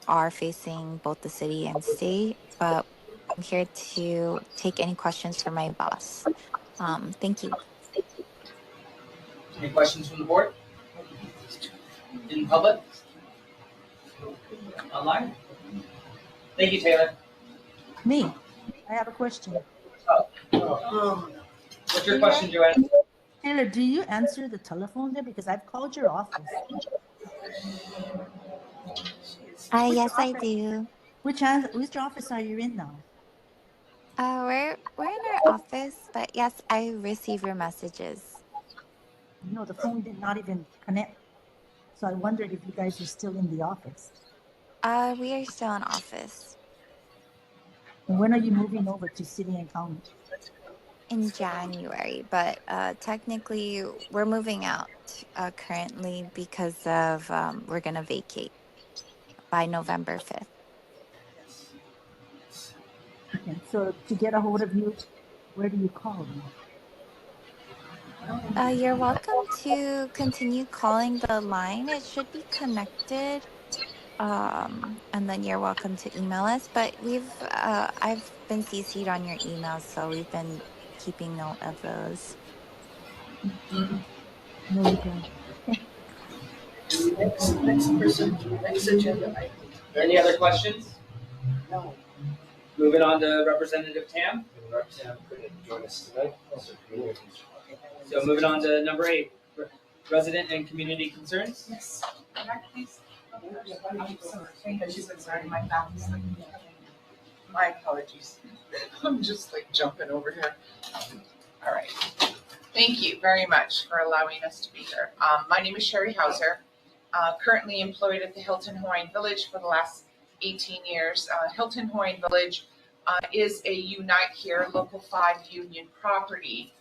are facing both the city and state. But I'm here to take any questions from my boss. Thank you. Any questions from the board? In public? Online? Thank you, Taylor. Me, I have a question. What's your question, Joanne? Taylor, do you answer the telephone there? Because I've called your office. Yes, I do. Which office are you in now? We're in our office, but yes, I receive your messages. No, the phone did not even connect. So I wondered if you guys are still in the office. We are still in office. And when are you moving over to city and county? In January, but technically we're moving out currently because of we're going to vacate by November 5th. Okay, so to get a hold of you, where do you call? You're welcome to continue calling the line. It should be connected. And then you're welcome to email us. But I've been CC'd on your emails, so we've been keeping note of those. No, you can. Next agenda item. Any other questions? No. Moving on to Representative Tam. Rep. Tam couldn't join us tonight. So moving on to number 8, resident and community concerns. Yes. Can I please? I'm sorry. She's been starting my family's like, my apologies. I'm just like jumping over here. All right. Thank you very much for allowing us to be here. My name is Sherry Hauser, currently employed at the Hilton Hawaiian Village for the last 18 years. Hilton Hawaiian Village is a Unite Here Local 5 union property.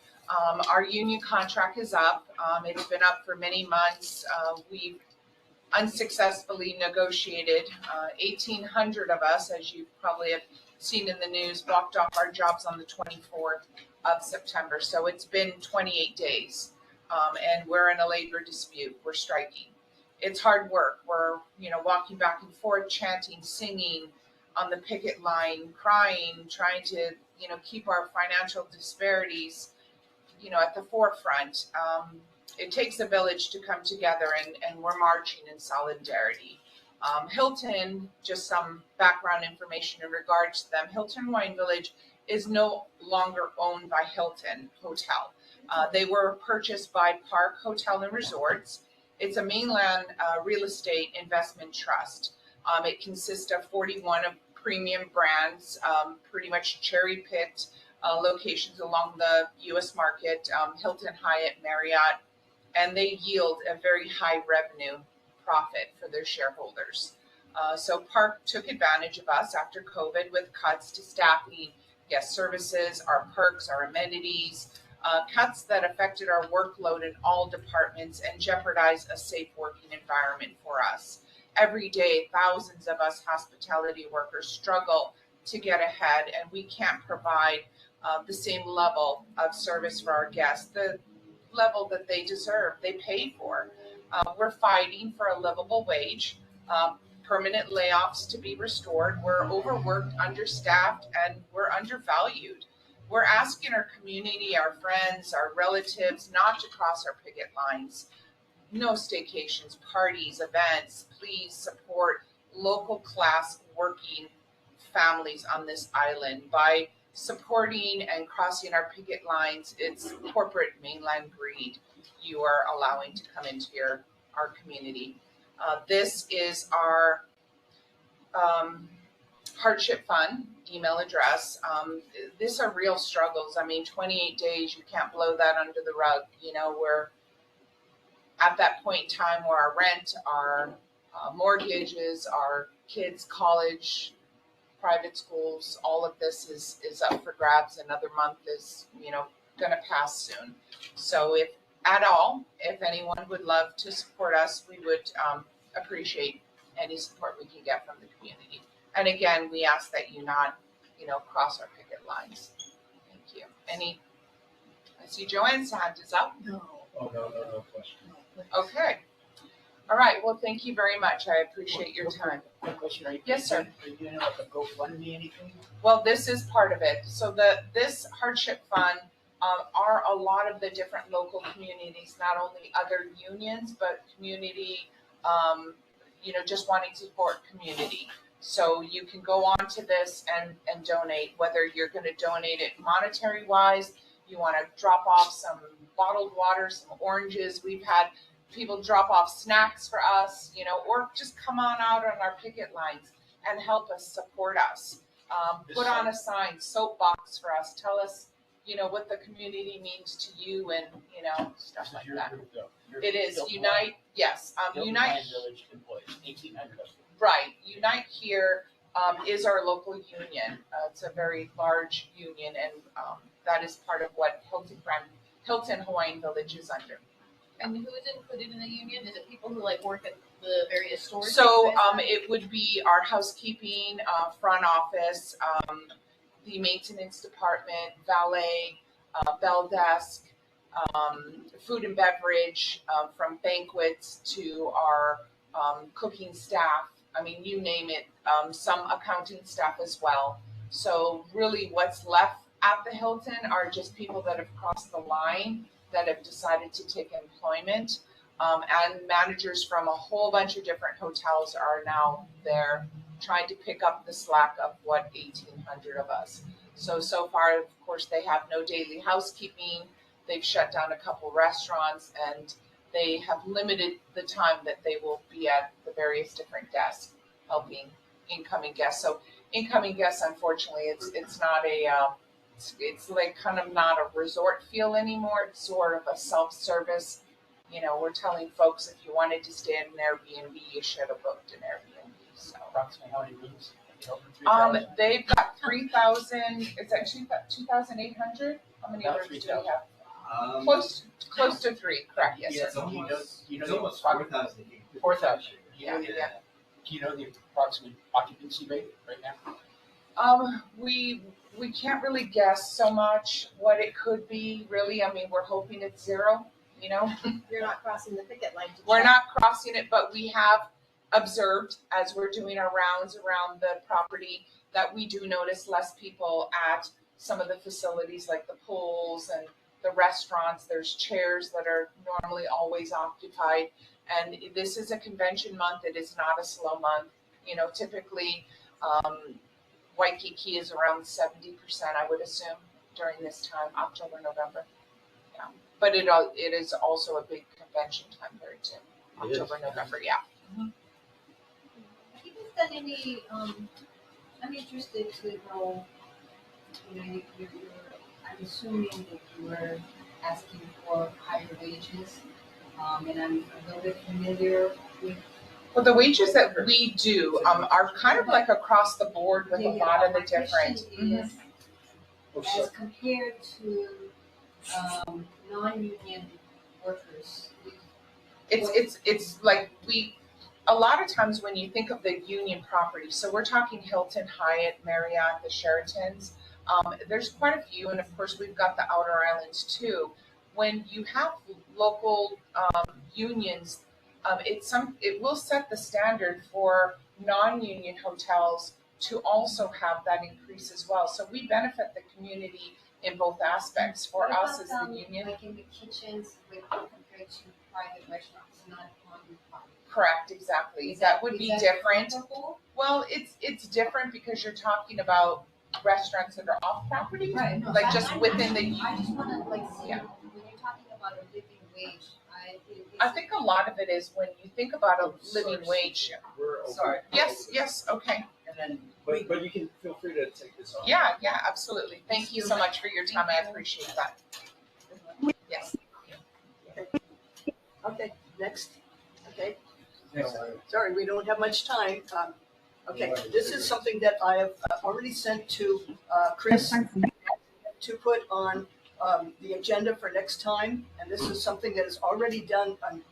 Our union contract is up. It's been up for many months. We've unsuccessfully negotiated. 1,800 of us, as you probably have seen in the news, walked off our jobs on the 24th of September. So it's been 28 days, and we're in a labor dispute. We're striking. It's hard work. We're, walking back and forth, chanting, singing on the picket line, crying, trying to, keep our financial disparities, at the forefront. It takes a village to come together, and we're marching in solidarity. Hilton, just some background information in regards to them. Hilton Wine Village is no longer owned by Hilton Hotel. They were purchased by Park Hotel and Resorts. It's a mainland real estate investment trust. It consists of 41 of premium brands, pretty much cherry-picked locations along the U.S. market, Hilton, Hyatt, Marriott, and they yield a very high revenue profit for their shareholders. So Park took advantage of us after COVID with cuts to staffing, guest services, our perks, our amenities, cuts that affected our workload in all departments and jeopardized a safe working environment for us. Every day, thousands of us hospitality workers struggle to get ahead, and we can't provide the same level of service for our guests, the level that they deserve, they pay for. We're fighting for a livable wage, permanent layoffs to be restored. We're overworked, understaffed, and we're undervalued. We're asking our community, our friends, our relatives not to cross our picket lines. No staycations, parties, events. Please support local class working families on this island by supporting and crossing our picket lines. It's corporate mainland greed you are allowing to come into our community. This is our hardship fund email address. These are real struggles. 28 days, you can't blow that under the rug. We're at that point in time where our rent, our mortgages, our kids' college, private schools, all of this is up for grabs. Another month is, going to pass soon. So if anyone would love to support us, we would appreciate any support we can get from the community. And again, we ask that you not, cross our picket lines. Thank you. I see Joanne's hand is up. No question. Okay. All right. Well, thank you very much. I appreciate your time. Quick question. Yes, sir. Are you doing like a GoFundMe anything? Well, this is part of it. So this hardship fund are a lot of the different local communities, not only other unions, but community, just wanting to support community. So you can go on to this and donate, whether you're going to donate it monetary wise, you want to drop off some bottled water, some oranges. We've had people drop off snacks for us, or just come on out on our picket lines and help us, support us. Put on a sign, soapbox for us. Tell us, what the community means to you and, stuff like that. It is Unite. Yes. Unite. Village employees, 1,800 of them. Right. Unite here is our local union. It's a very large union, and that is part of what Hilton Hawaiian Village is under. And who is included in the union? Is it people who work at the various stores? So it would be our housekeeping, front office, the maintenance department, valet, bell desk, food and beverage, from banquets to our cooking staff. You name it, some accounting staff as well. So really what's left at the Hilton are just people that have crossed the line, that have decided to take employment, and managers from a whole bunch of different hotels are now there trying to pick up the slack of what 1,800 of us. So far, of course, they have no daily housekeeping. They've shut down a couple restaurants, and they have limited the time that they will be at the various different desks helping incoming guests. So incoming guests, unfortunately, it's not it's kind of not a resort feel anymore. It's sort of a self-service. We're telling folks if you wanted to stay at an Airbnb, you should have booked an Airbnb. So approximately how many rooms? They've got 3,000. It's actually about 2,800. How many About rooms do 3,000. we have? Close to 3. Correct. Yes, sir. You know, It's almost 4,000. 4,000. Do you know the approximate occupancy rate right now? We can't really guess so much what it could be, really. I mean, we're hoping it's zero, you know? You're not crossing the picket line to We're check. not crossing it, but we have observed as we're doing our rounds around the property that we do notice less people at some of the facilities like the pools and the restaurants. There's chairs that are normally always occupied. And this is a convention month. It is not a slow month. You know, typically, Waikiki is around 70%, I would assume, during this time, October, November. Yeah. But it is also a big convention time period too. October, November, yeah. Have you guys done any, I'm interested to know, you know, I'm assuming that you were asking for higher wages, and I'm a little bit familiar with. Well, the wages that we do are kind of like across the board with a lot of the different. As compared to non-union workers. It's like a lot of times when you think of the union property, so we're talking Hilton, Hyatt, Marriott, the Sheratons, there's quite a few, and of course we've got the outer islands too. When you have local unions, it will set the standard for non-union hotels to also have that increase as well. So we benefit the community in both aspects. For us as the union, like in the kitchens compared to private restaurants, not on property. Correct, exactly. That would be different. Well, it's different because you're talking about restaurants that are off property, right? No, like just within the. I just want to see when you're talking about a living wage. I think a lot of it is when you think about a living wage. Sorry. Yes, okay. And then, but you can feel free to take this on. Yeah, absolutely. Thank you so much for your time. I appreciate that. Yes. Okay, next. Okay. Sorry, we don't have much time. Okay, this is something that I have already sent to Chris to put on the agenda for next time. And this is something that is already done on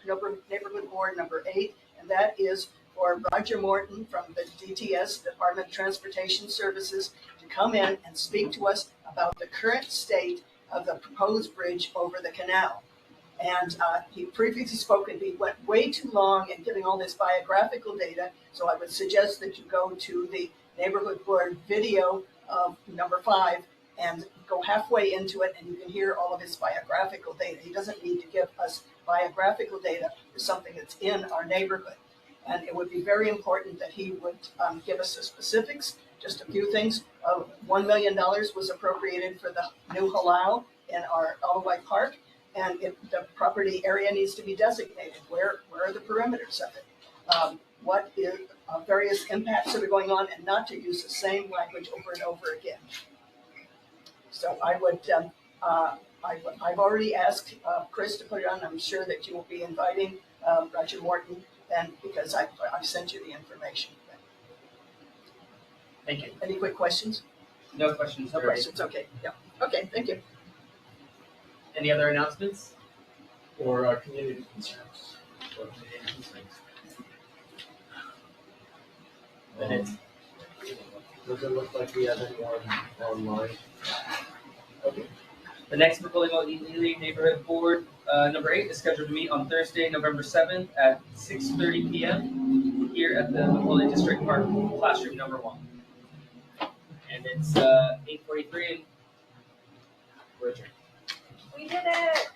Neighborhood Board number 8, and that is for Roger Morton from the DTS, Department of Transportation Services, to come in and speak to us about the current state of the proposed bridge over the canal. And he previously spoke, and he went way too long in giving all this biographical data. So I would suggest that you go to the Neighborhood Board video of number 5 and go halfway into it, and you can hear all of his biographical data. He doesn't need to give us biographical data for something that's in our neighborhood. And it would be very important that he would give us the specifics. Just a few things. $1 million was appropriated for the new halau in our Alawai Park. And the property area needs to be designated. Where are the perimeters of it? What is various impacts that are going on, and not to use the same language over and over again. So I would, I've already asked Chris to put it on. I'm sure that you will be inviting Roger Morton then, because I've sent you the information. Thank you. Any quick questions? No questions. No questions. Okay. Yeah. Okay. Thank you. Any other announcements? Or community concerns. Does it look like we have anyone online? Okay. The next McCully Neighborhood Board number 8 is scheduled to meet on Thursday, November 7th at 6:30 p.m. here at the McCully District Park, classroom number 1. And it's 8:43 and we're adjourned. We did it.